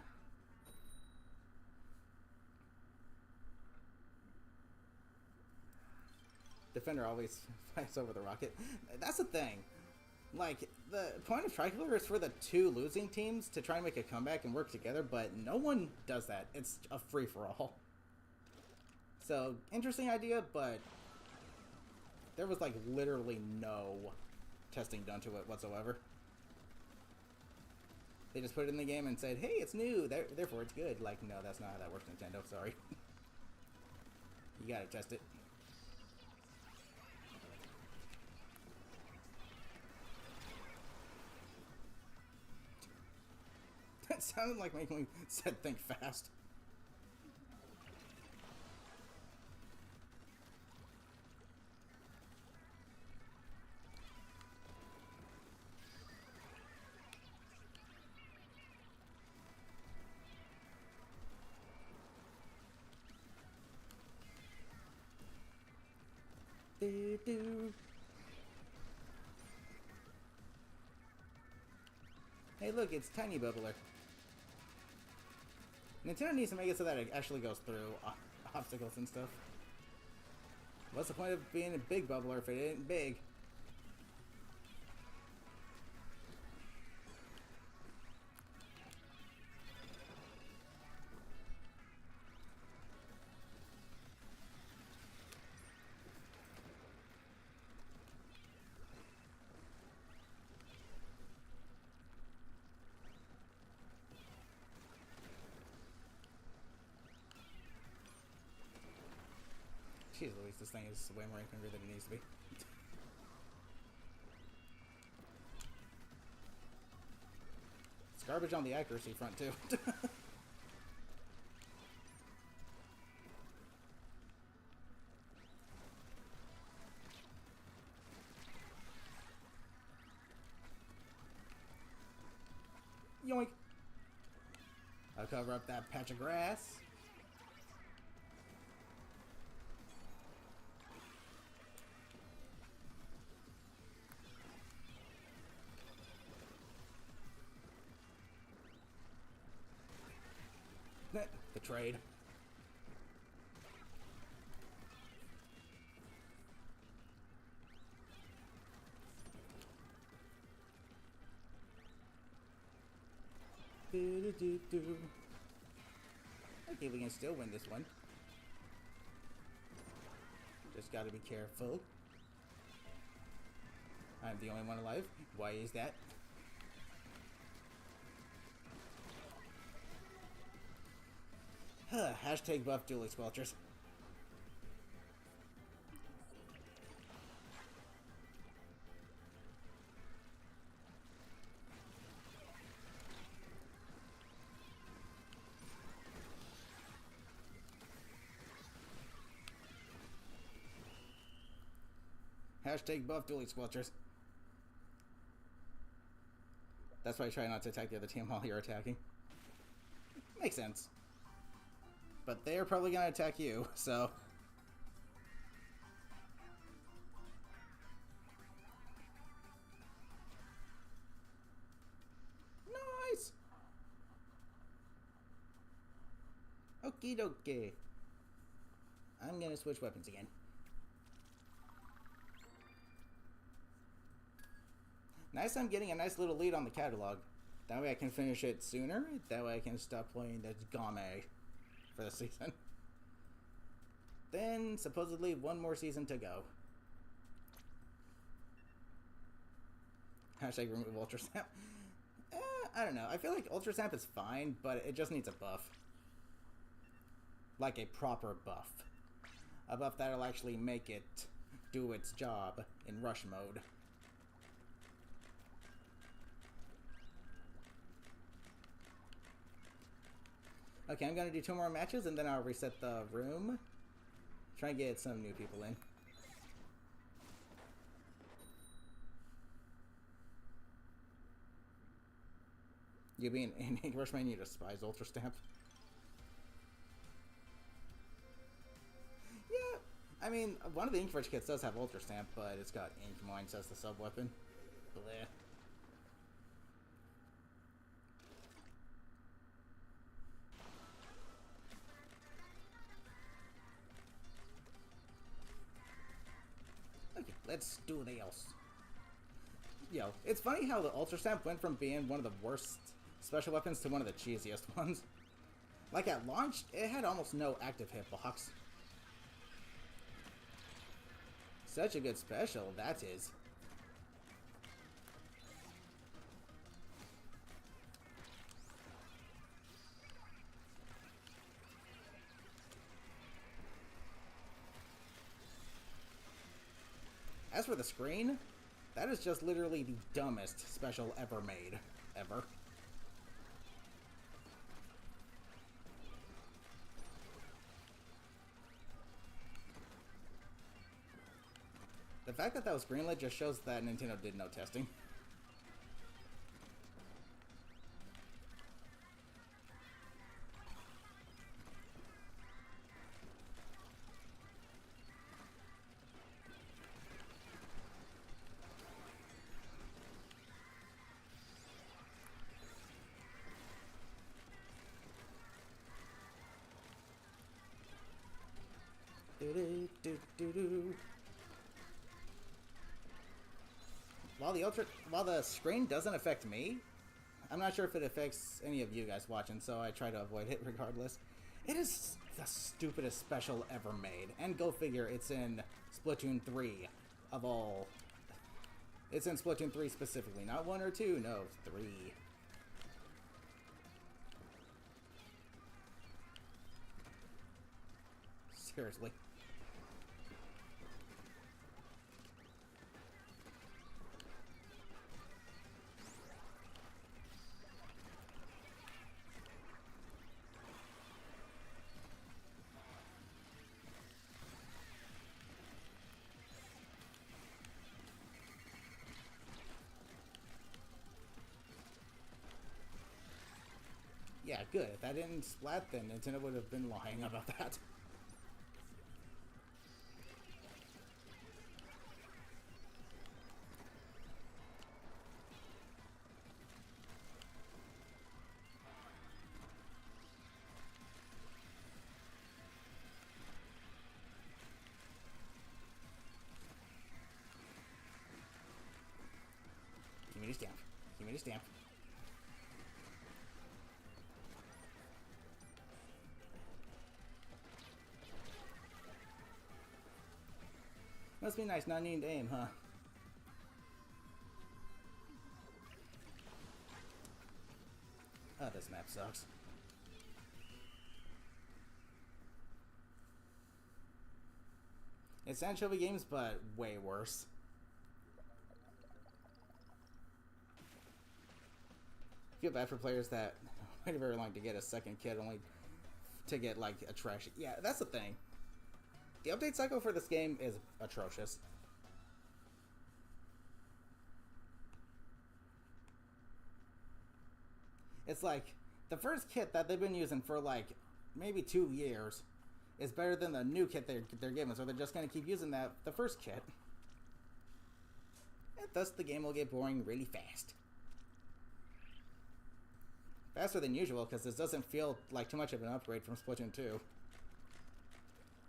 Speaker 1: Defender always fights over the rocket. That's the thing. Like, the point of Tricolor is for the two losing teams to try and make a comeback and work together, but no one does that. It's a free-for-all. So, interesting idea, but there was, like, literally no testing done to it whatsoever. They just put it in the game and said, hey, it's new, therefore it's good. Like, no, that's not how that works, Nintendo. Sorry. You gotta test it. That sounded like making me said think fast. Do-do. Hey, look, it's Tiny Bubbler. Nintendo needs to make it so that it actually goes through obstacles and stuff. What's the point of being a big bubbler if it ain't big? Jeez Louise, this thing is way more angry than it needs to be. It's garbage on the accuracy front, too. Yoink! I'll cover up that patch of grass. The trade. Okay, we can still win this one. Just gotta be careful. I'm the only one alive. Why is that? Hashtag buff dually squelchers. Hashtag buff dually squelchers. That's why I try not to attack the other team while you're attacking. Makes sense. But they're probably gonna attack you, so... Nice! Okie dokie. I'm gonna switch weapons again. Nice, I'm getting a nice little lead on the catalog. That way I can finish it sooner. That way I can stop playing the Game for the season. Then, supposedly, one more season to go. Hashtag remove Ultra Snap. I don't know. I feel like Ultra Snap is fine, but it just needs a buff. Like a proper buff. A buff that'll actually make it do its job in rush mode. Okay, I'm gonna do 2 more matches and then I'll reset the room. Try and get some new people in. You being an Englishman, you despise Ultra Stamp. Yeah, I mean, one of the Inkforge kits does have Ultra Stamp, but it's got Ink Mines as the sub-weapon. Bleh. Okay, let's do this. Yo, it's funny how the Ultra Stamp went from being one of the worst special weapons to one of the cheesiest ones. Like at launch, it had almost no active hitbox. Such a good special, that is. As for the screen, that is just literally the dumbest special ever made. Ever. The fact that that was greenlit just shows that Nintendo did no testing. While the screen doesn't affect me, I'm not sure if it affects any of you guys watching, so I try to avoid it regardless. It is the stupidest special ever made, and go figure, it's in Splatoon 3 of all. It's in Splatoon 3 specifically, not 1 or 2, no, 3. Seriously. Yeah, good. If that didn't splat, then Nintendo would have been lying about that. Give me the stamp. Give me the stamp. Must be nice not needing to aim, huh? Oh, this map sucks. It's anchovy games, but way worse. I feel bad for players that waited very long to get a second kit, only to get like a trash. Yeah, that's the thing. The update cycle for this game is atrocious. It's like, the first kit that they've been using for like maybe 2 years is better than the new kit they're giving, so they're just going to keep using the first kit. And thus the game will get boring really fast. Faster than usual, because this doesn't feel like too much of an upgrade from Splatoon 2.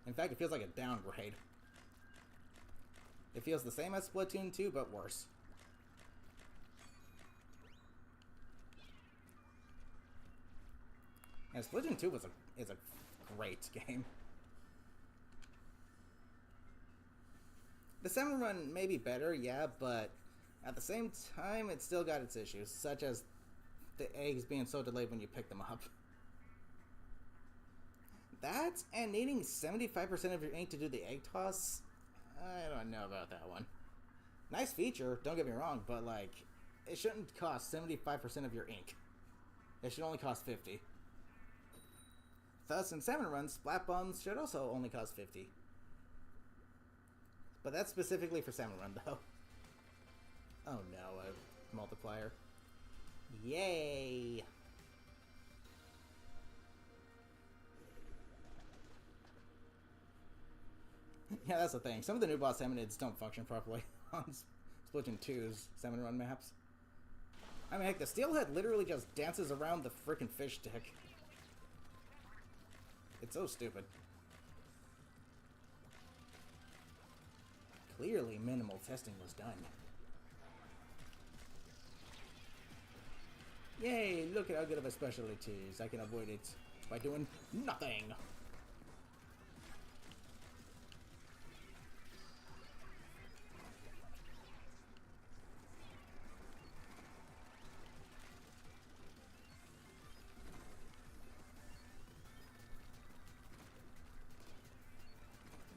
Speaker 1: In fact, it feels like a downgrade. It feels the same as Splatoon 2, but worse. And Splatoon 2 is a great game. The salmon run may be better, yeah, but at the same time, it still got its issues, such as the eggs being so delayed when you pick them up. That, and needing 75% of your ink to do the egg toss, I don't know about that one. Nice feature, don't get me wrong, but like, it shouldn't cost 75% of your ink. It should only cost 50. Thus, in salmon runs, splat bombs should also only cost 50. But that's specifically for salmon run, though. Oh no, a multiplier. Yay! Yeah, that's the thing. Some of the new boss salmonids don't function properly on Splatoon 2's salmon run maps. I mean, heck, the steelhead literally just dances around the frickin' fish stick. It's so stupid. Clearly, minimal testing was done. Yay, look at how good of a special it is. I can avoid it by doing nothing.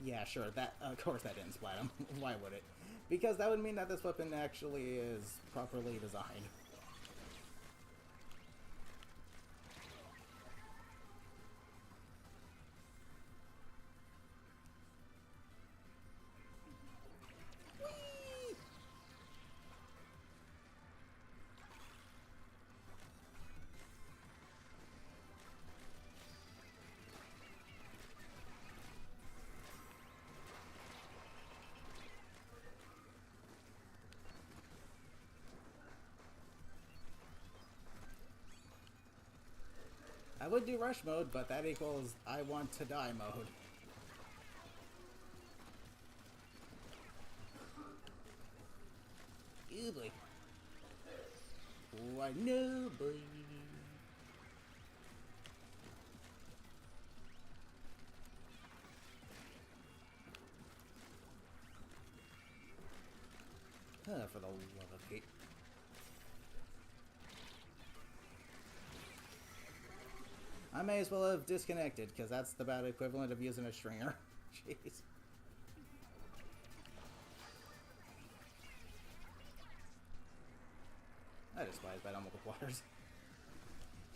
Speaker 1: Yeah, sure, that, of course that didn't splat him. Why would it? Because that would mean that this weapon actually is properly designed. I would do rush mode, but that equals I want to die mode. Ew, boy. Why no, boy. For the love of Pete. I may as well have disconnected, because that's the bad equivalent of using a stringer. Jeez. I despise bad multipliers.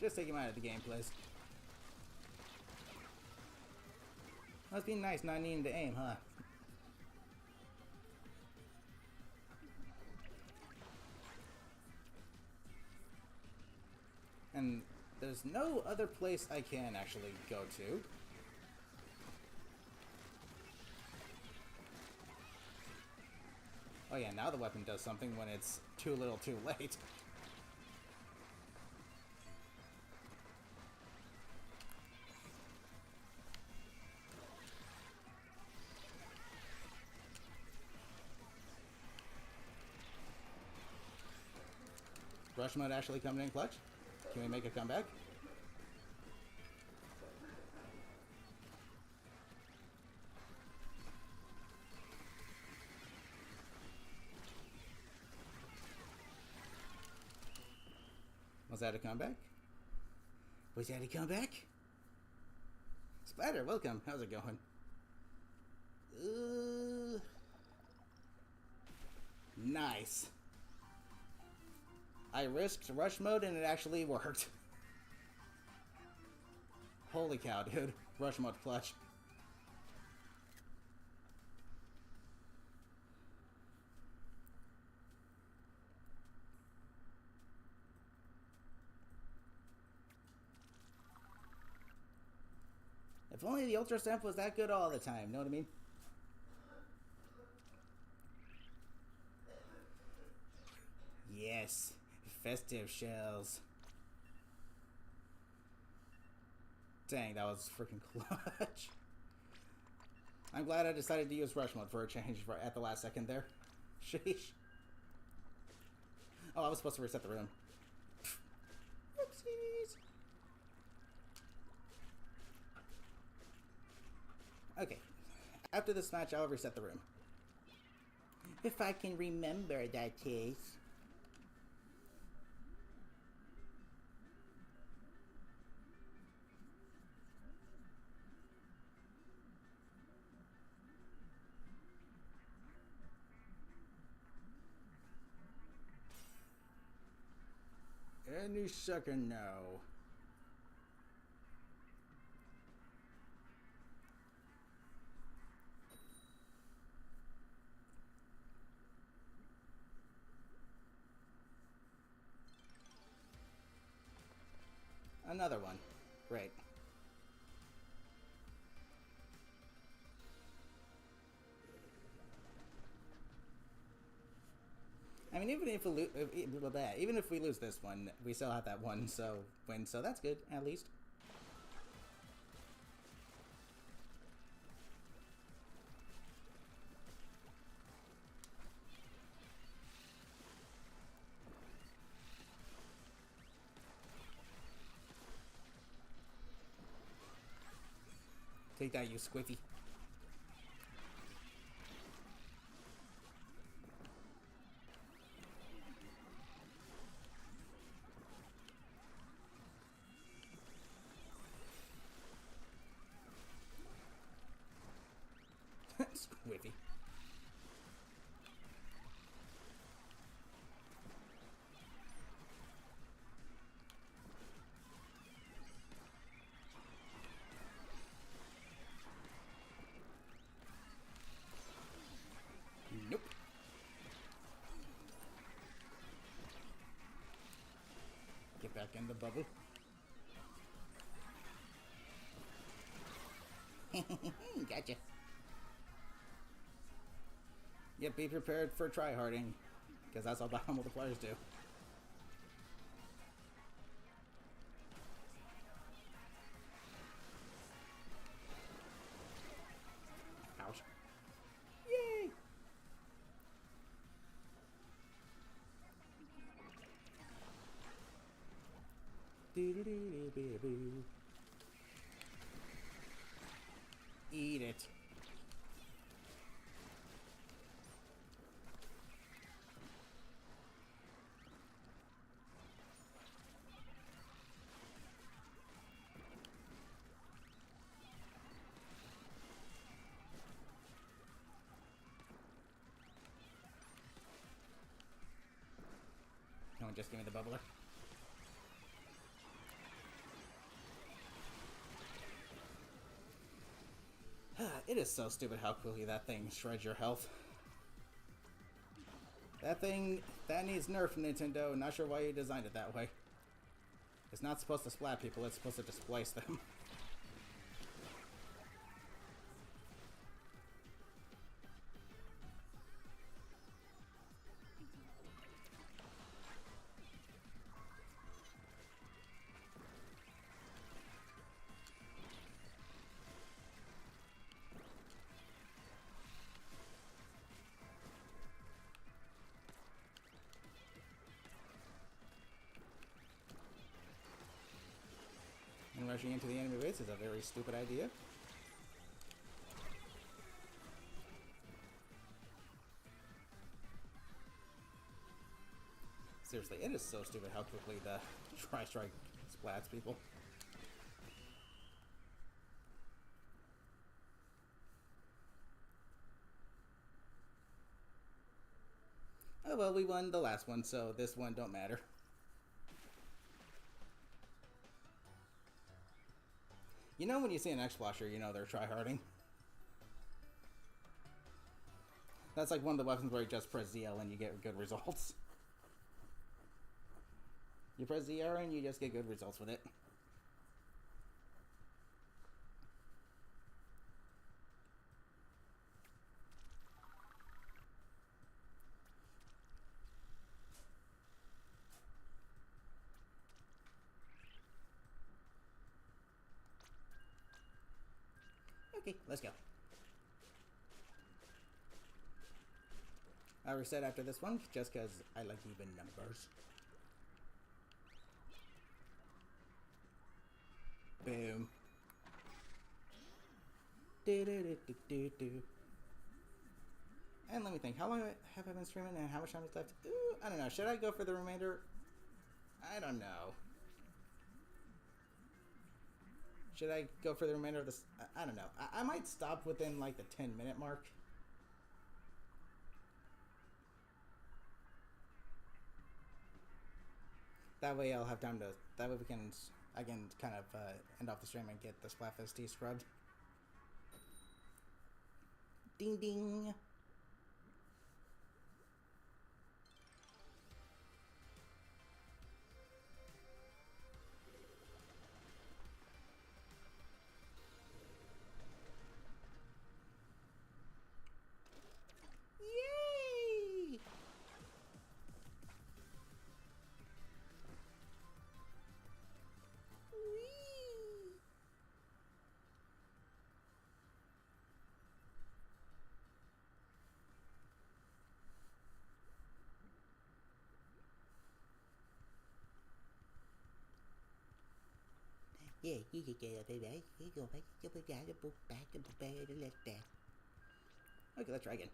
Speaker 1: Just take him out of the game, please. Must be nice not needing to aim, huh? And there's no other place I can actually go to. Oh yeah, now the weapon does something when it's too little too late. Rush mode actually coming in clutch? Can we make a comeback? Was that a comeback? Was that a comeback? Splatter, welcome. How's it going? Nice. I risked rush mode and it actually worked. Holy cow, dude. Rush mode clutch. If only the Ultra Stamp was that good all the time, know what I mean? Yes, festive shells. Dang, that was freaking clutch. I'm glad I decided to use rush mode for a change at the last second there. Sheesh. Oh, I was supposed to reset the room. Oopsies. Okay. After this match, I'll reset the room. If I can remember, that is. Any second now. Another one. Great. I mean, even if we lose this one, we still have that one win, so that's good at least. Take that, you squiffy. Squiffy. Nope. Get back in the bubble. Gotcha. Yep, be prepared for tryharding, because that's all the humble the players do. Ouch. Yay! Doo-doo-doo-doo-doo-doo. Eat it. No one just give me the bubbler. It is so stupid how quickly that thing shreds your health. That needs nerf, Nintendo. Not sure why you designed it that way. It's not supposed to splat people, it's supposed to displace them. And rushing into the enemy base is a very stupid idea. Seriously, it is so stupid how quickly the Tri-Strike splats people. Oh well, we won the last one, so this one don't matter. You know when you see an X-Flasher, you know they're tryharding. That's like one of the weapons where you just press ZL and you get good results. You press ZR and you just get good results with it. Okay, let's go. I reset after this one, just because I like even numbers. Boom. Do-do-do-do-do-do. And let me think, how long have I been streaming and how much time is left? Ooh, I don't know. Should I go for the remainder? I don't know. Should I go for the remainder of this? I don't know. I might stop within like the 10-minute mark. That way I'll have time to... That way I can kind of end off the stream and get the Splatfest tea scrubbed. Ding ding! Okay, let's try again.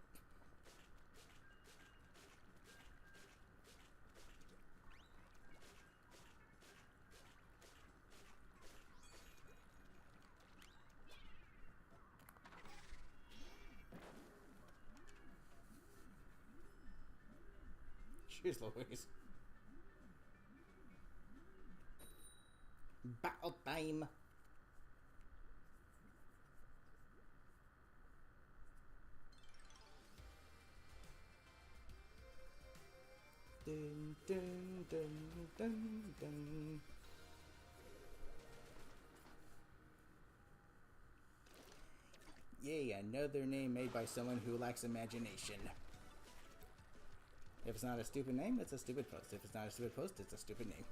Speaker 1: Cheers, Louise. Battle time. Dun, dun, dun, dun, dun. Yay, another name made by someone who lacks imagination. If it's not a stupid name, it's a stupid post. If it's not a stupid post, it's a stupid name.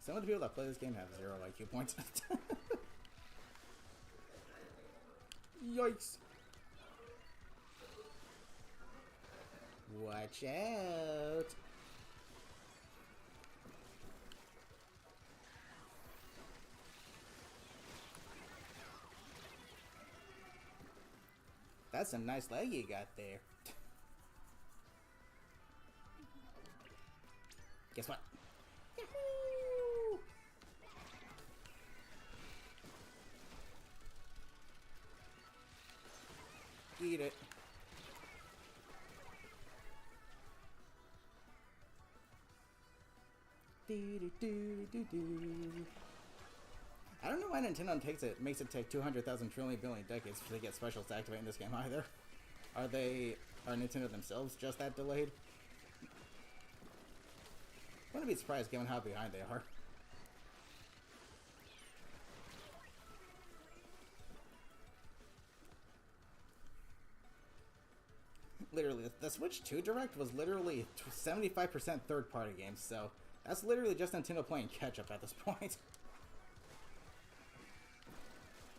Speaker 1: Some of the people that play this game have 0 IQ points. Yikes. Watch out. That's a nice leg you got there. Guess what? Yahoo! Eat it. I don't know why Nintendo makes it take 200,000 trillion billion decades to get specials to activate in this game either. Are Nintendo themselves just that delayed? Wouldn't be surprised given how behind they are. Literally, the Switch 2 Direct was literally 75% third-party games, so that's literally just Nintendo playing catch-up at this point.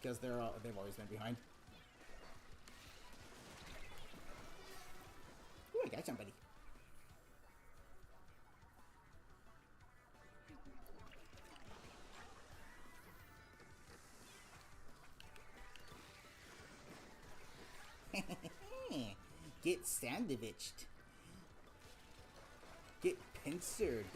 Speaker 1: Because they've always been behind. Ooh, I got somebody. Get sandwiched. Get pincered.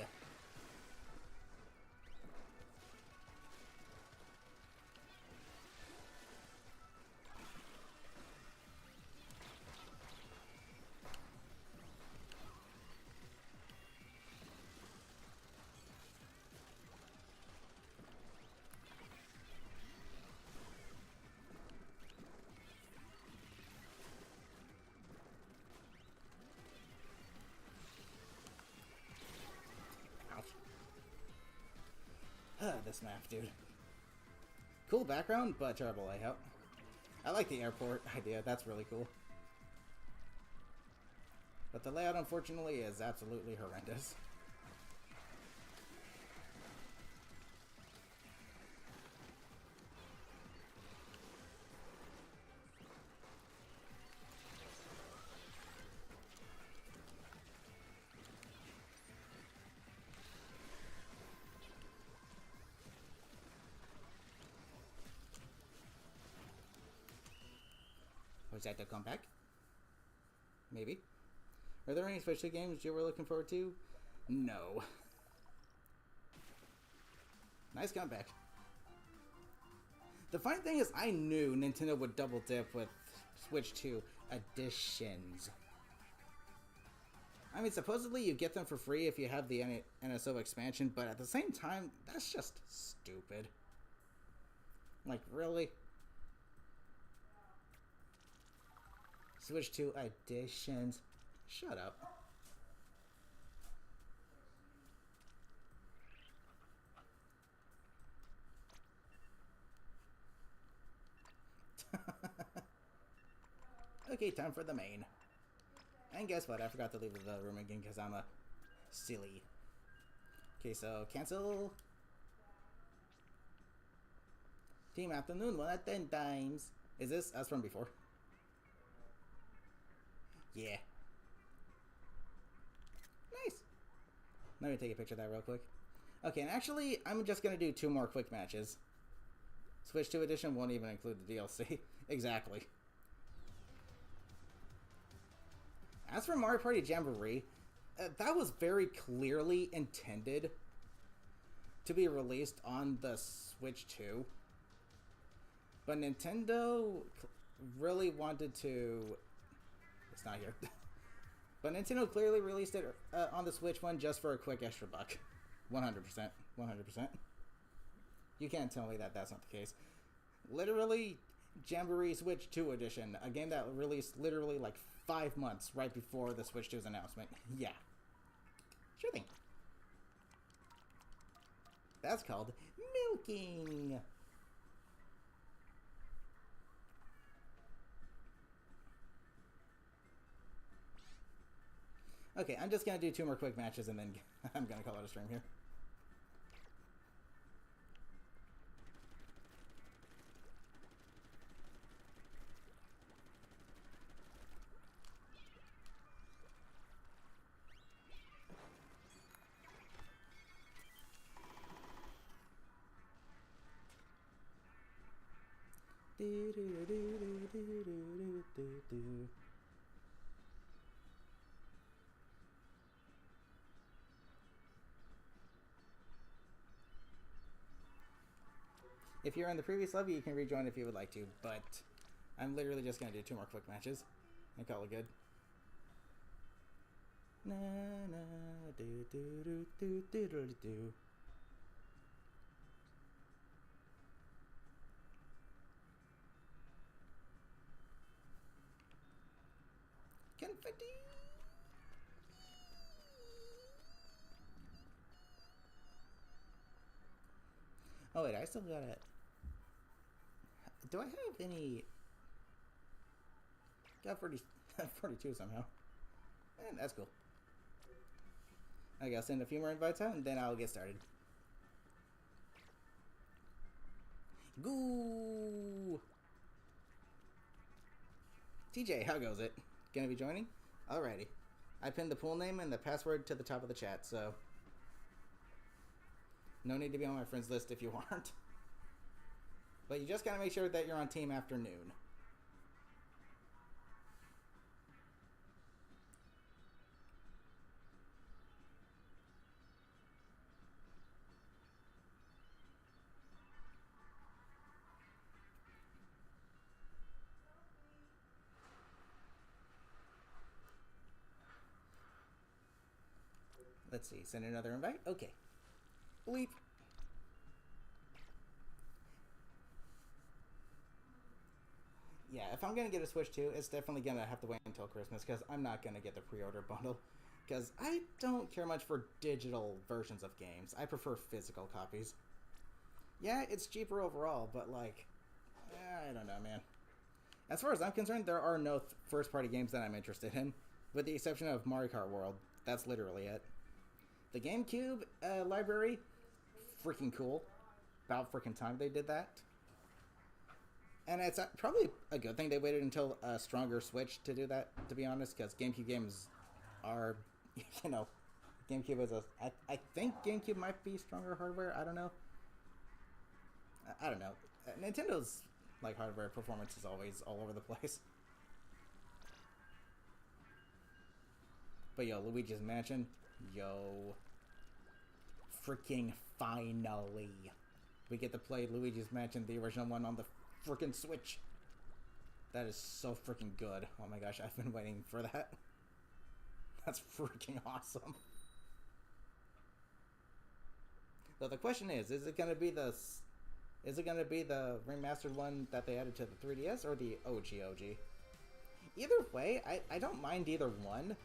Speaker 1: This map, dude. Cool background, but terrible layout. I like the airport idea, that's really cool. But the layout, unfortunately, is absolutely horrendous. Was that the comeback? Maybe. Are there any Switch 2 games you were looking forward to? No. Nice comeback. The funny thing is, I knew Nintendo would double dip with Switch 2 editions. I mean, supposedly you get them for free if you have the NSO expansion, but at the same time, that's just stupid. Like, really? Switch 2 editions. Shut up. Okay, time for the main. And guess what? I forgot to leave the room again because I'm a silly. Okay, so cancel. Team afternoon 1 at 10 times. Is this us from before? Yeah. Nice. Let me take a picture of that real quick. Okay, and actually, I'm just gonna do 2 more quick matches. Switch 2 edition won't even include the DLC. Exactly. As for Mario Party Jamboree, that was very clearly intended to be released on the Switch 2. But Nintendo really wanted to... It's not here. But Nintendo clearly released it on the Switch one just for a quick extra buck. 100%. 100%. You can't tell me that that's not the case. Literally, Jamboree Switch 2 Edition. A game that released literally like 5 months right before the Switch 2's announcement. Yeah. Sure thing. That's called milking. Okay, I'm just gonna do 2 more quick matches and then I'm gonna call it a stream here. If you're in the previous lobby, you can rejoin if you would like to, but I'm literally just going to do 2 more quick matches and call it good. Na na do do do do do do do. Confetti. Oh wait, I still got it. Do I have any? Got 42 somehow. That's cool. I gotta send a few more invites out and then I'll get started. Goo! TJ, how goes it? Gonna be joining? Alrighty. I pinned the pool name and the password to the top of the chat, so... No need to be on my friends list if you aren't. But you just gotta make sure that you're on Team Afternoon. Let's see, send another invite? Okay. Bleep. Yeah, if I'm gonna get a Switch 2, it's definitely gonna have to wait until Christmas, because I'm not gonna get the pre-order bundle. Because I don't care much for digital versions of games. I prefer physical copies. Yeah, it's cheaper overall, but like... I don't know, man. As far as I'm concerned, there are no first-party games that I'm interested in, with the exception of Mario Kart World. That's literally it. The GameCube library, freaking cool. About freaking time they did that. And it's probably a good thing they waited until a stronger Switch to do that, to be honest, because GameCube games are, you know, GameCube is a... I think GameCube might be stronger hardware, I don't know. I don't know. Nintendo's, like, hardware performance is always all over the place. But yo, Luigi's Mansion, yo... Freaking finally. We get to play Luigi's Mansion, the original one, on the freaking Switch. That is so freaking good. Oh my gosh, I've been waiting for that. That's freaking awesome. So the question is it gonna be the remastered one that they added to the 3DS or the OG? Either way, I don't mind either one,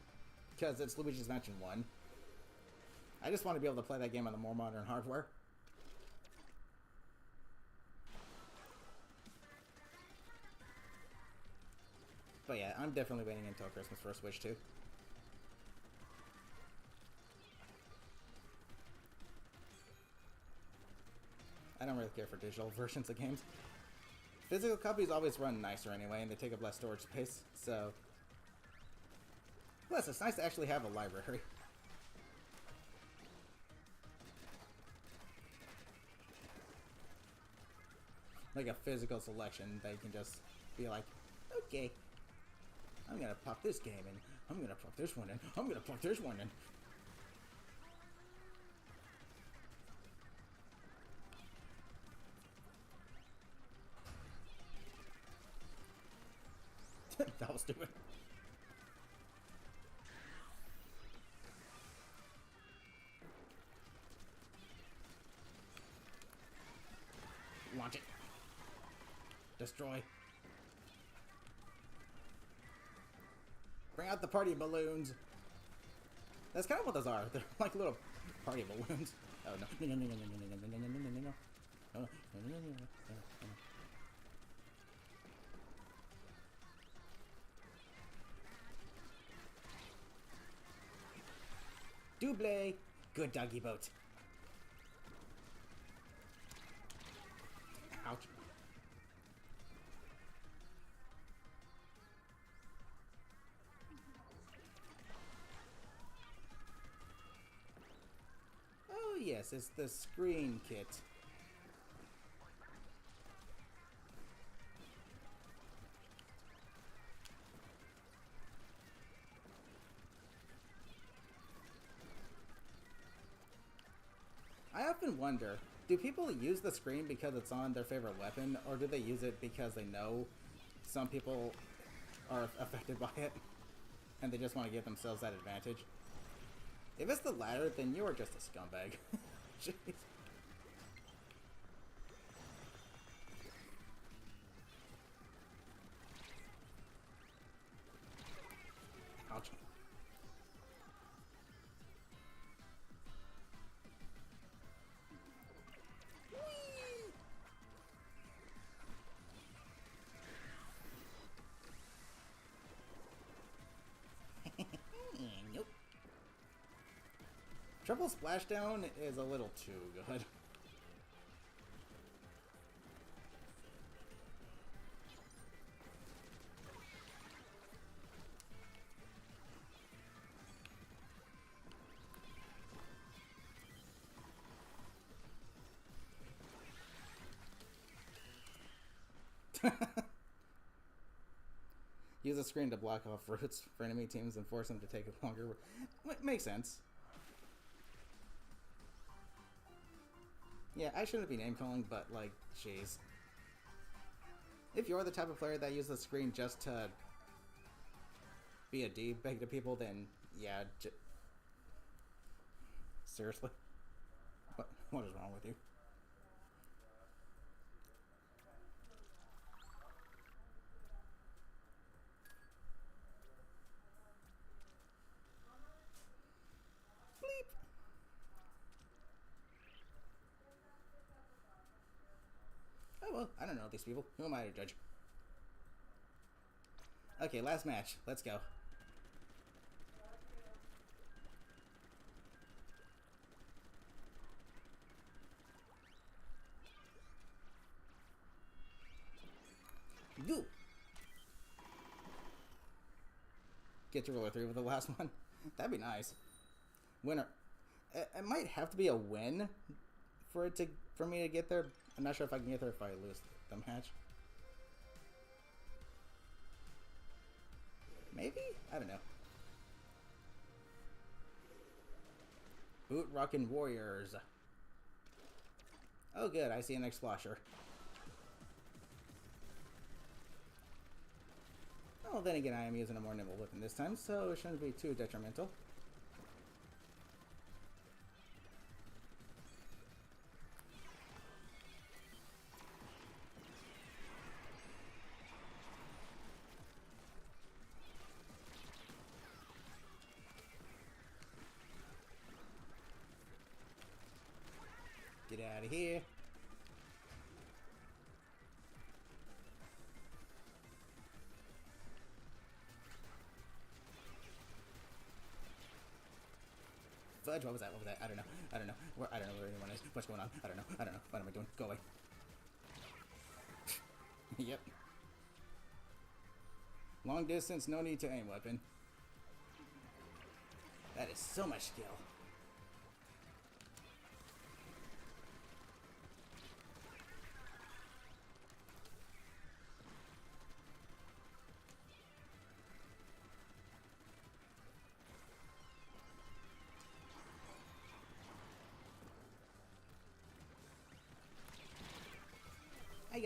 Speaker 1: because it's Luigi's Mansion 1. I just want to be able to play that game on the more modern hardware. But yeah, I'm definitely waiting until Christmas for a Switch 2. I don't really care for digital versions of games. Physical copies always run nicer anyway, and they take up less storage space, so... Plus, it's nice to actually have a library. like a physical selection. They can just be like, okay, I'm gonna pop this game in. I'm gonna pop this one in. I'm gonna pop this one in. That was stupid. Launch it. Destroy. Bring out the party balloons. That's kind of what those are. They're like little party balloons. Oh no. No, no, no, no, no, no, no, no, no, no, no, no, no. Oh, no, no, no, no, no, no. Double! Good doggy boat. Ouch. Oh yes, it's the screen kit. I often wonder, do people use the screen because it's on their favorite weapon, or do they use it because they know some people are affected by it, and they just want to give themselves that advantage? If it's the latter, then you are just a scumbag. Jeez. Ouch. Nope. Triple splashdown is a little too good. Use a screen to block off routes for enemy teams and force them to take a longer... Makes sense. Yeah, I shouldn't be name-calling, but, like, jeez. If you're the type of player that uses the screen just to be a D-bag to people, then, yeah, seriously? What is wrong with you? Oh, well, I don't know these people. Who am I to judge? Okay, last match. Let's go. Go! Get to roller 3 with the last one. That'd be nice. Winner. It might have to be a win for me to get there. I'm not sure if I can get there if I lose the match. Maybe? I don't know. Boot Rockin' Warriors. Oh good, I see an Explosher. Oh, then again, I am using a more nimble weapon this time, so it shouldn't be too detrimental. Get out of here. Fudge, what was that? What was that? I don't know. I don't know. I don't know where anyone is. What's going on? I don't know. I don't know. What am I doing? Go away. Yep. Long distance, no need to aim weapon. That is so much skill.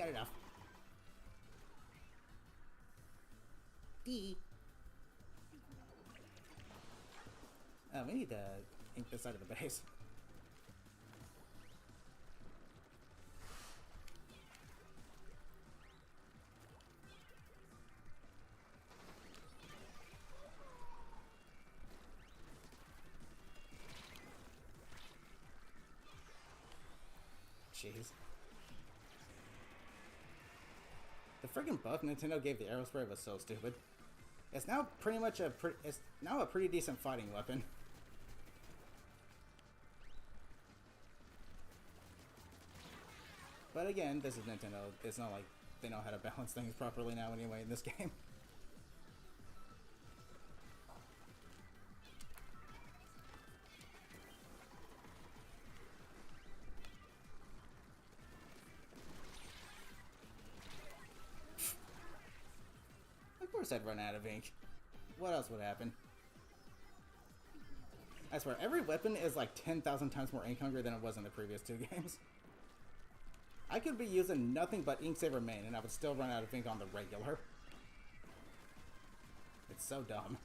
Speaker 1: got enough. D. We need to ink this side of the base. Jeez. The friggin' buff Nintendo gave the arrow spray was so stupid. It's now pretty much it's now a pretty decent fighting weapon. But again, this is Nintendo. It's not like they know how to balance things properly now anyway in this game. Of course I'd run out of ink. What else would happen? I swear, every weapon is like 10,000 times more ink hungry than it was in the previous two games. I could be using nothing but Inksaber main and I would still run out of ink on the regular. It's so dumb.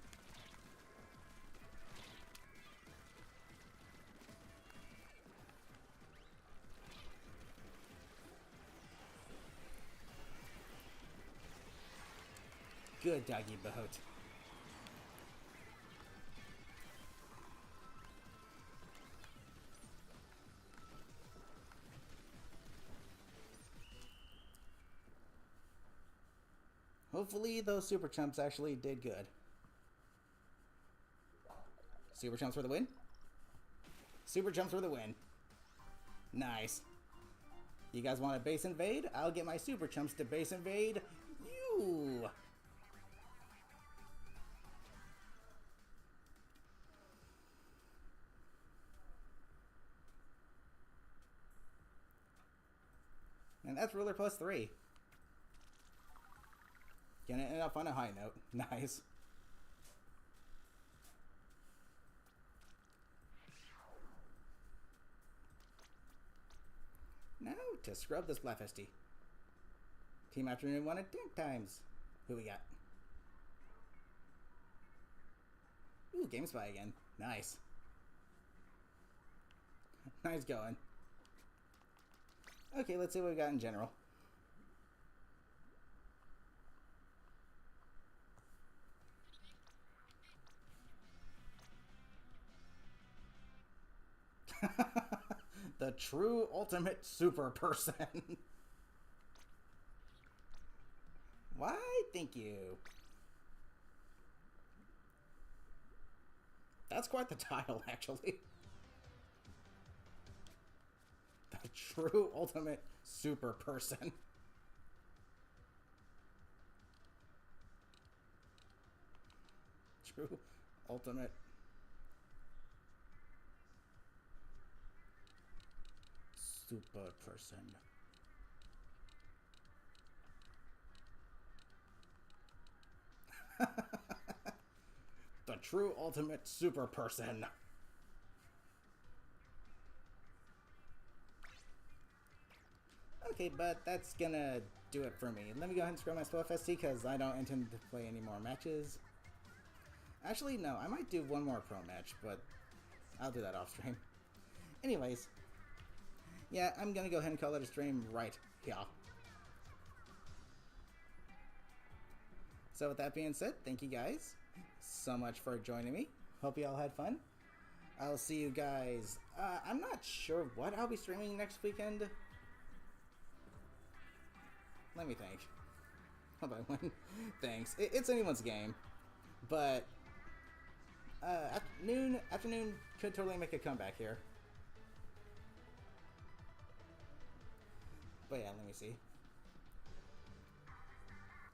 Speaker 1: Good doggy boat. Hopefully those super chumps actually did good. Super chumps for the win? Super chumps for the win. Nice. You guys want a base invade? I'll get my super chumps to base invade you. And that's ruler plus 3. Gonna end up on a high note. Nice. Now to scrub this Splatfesty. Team Afternoon won it 10 times. Who we got? Ooh, Game Spy again. Nice. Nice going. Okay, let's see what we got in general. The true ultimate super person. Why, thank you. That's quite the title, actually. The true ultimate super person. True ultimate super person. The true ultimate super person. Okay, but that's gonna do it for me. Let me go ahead and scroll my SpellFest because I don't intend to play any more matches. Actually, no, I might do one more pro match, but I'll do that off stream. Anyways, yeah, I'm gonna go ahead and call it a stream right here. So with that being said, thank you guys so much for joining me. Hope you all had fun. I'll see you guys. I'm not sure what I'll be streaming next weekend. Let me think. How about when? Thanks. It's anyone's game, but afternoon could totally make a comeback here. But yeah, let me see.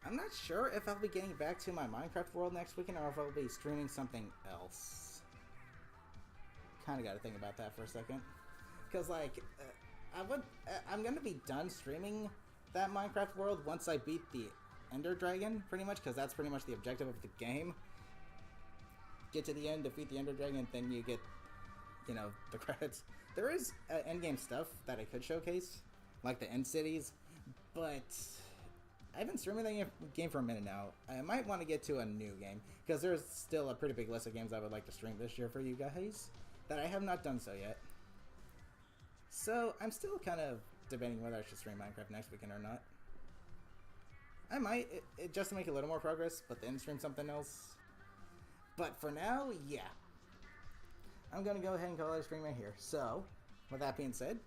Speaker 1: I'm not sure if I'll be getting back to my Minecraft world next weekend or if I'll be streaming something else. Kind of got to think about that for a second. Because, like, I'm going to be done streaming that Minecraft world once I beat the Ender Dragon, pretty much, because that's pretty much the objective of the game. Get to the end, defeat the Ender Dragon, then you get, you know, the credits. There is endgame stuff that I could showcase, like the end cities, But I've been streaming that game for a minute now. I might want to get to a new game, because there's still a pretty big list of games I would like to stream this year for you guys that I have not done so yet. So I'm still kind of debating whether I should stream Minecraft next weekend or not. I might, just to make a little more progress, but then stream something else. But for now, yeah. I'm going to go ahead and call it a stream right here. So, with that being said,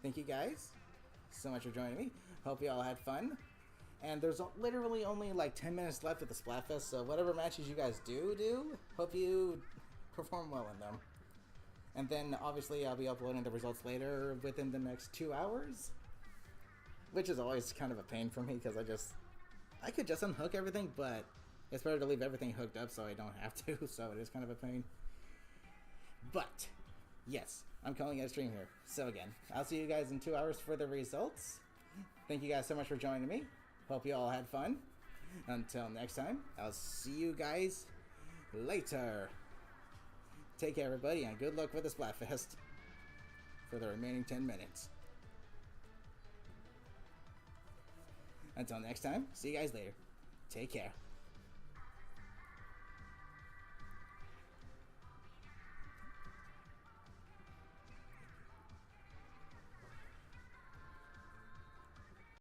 Speaker 1: thank you guys so much for joining me. Hope you all had fun. And there's literally only like 10 minutes left at the Splatfest, so whatever matches you guys do, hope you perform well in them. And then, obviously, I'll be uploading the results later within the next 2 hours. Which is always kind of a pain for me, because I could just unhook everything, but it's better to leave everything hooked up so I don't have to, so it is kind of a pain. But, yes, I'm calling it a stream here. So again, I'll see you guys in 2 hours for the results. Thank you guys so much for joining me. Hope you all had fun. Until next time, I'll see you guys later. Take care, everybody, and good luck with the Splatfest for the remaining 10 minutes. Until next time, see you guys later. Take care.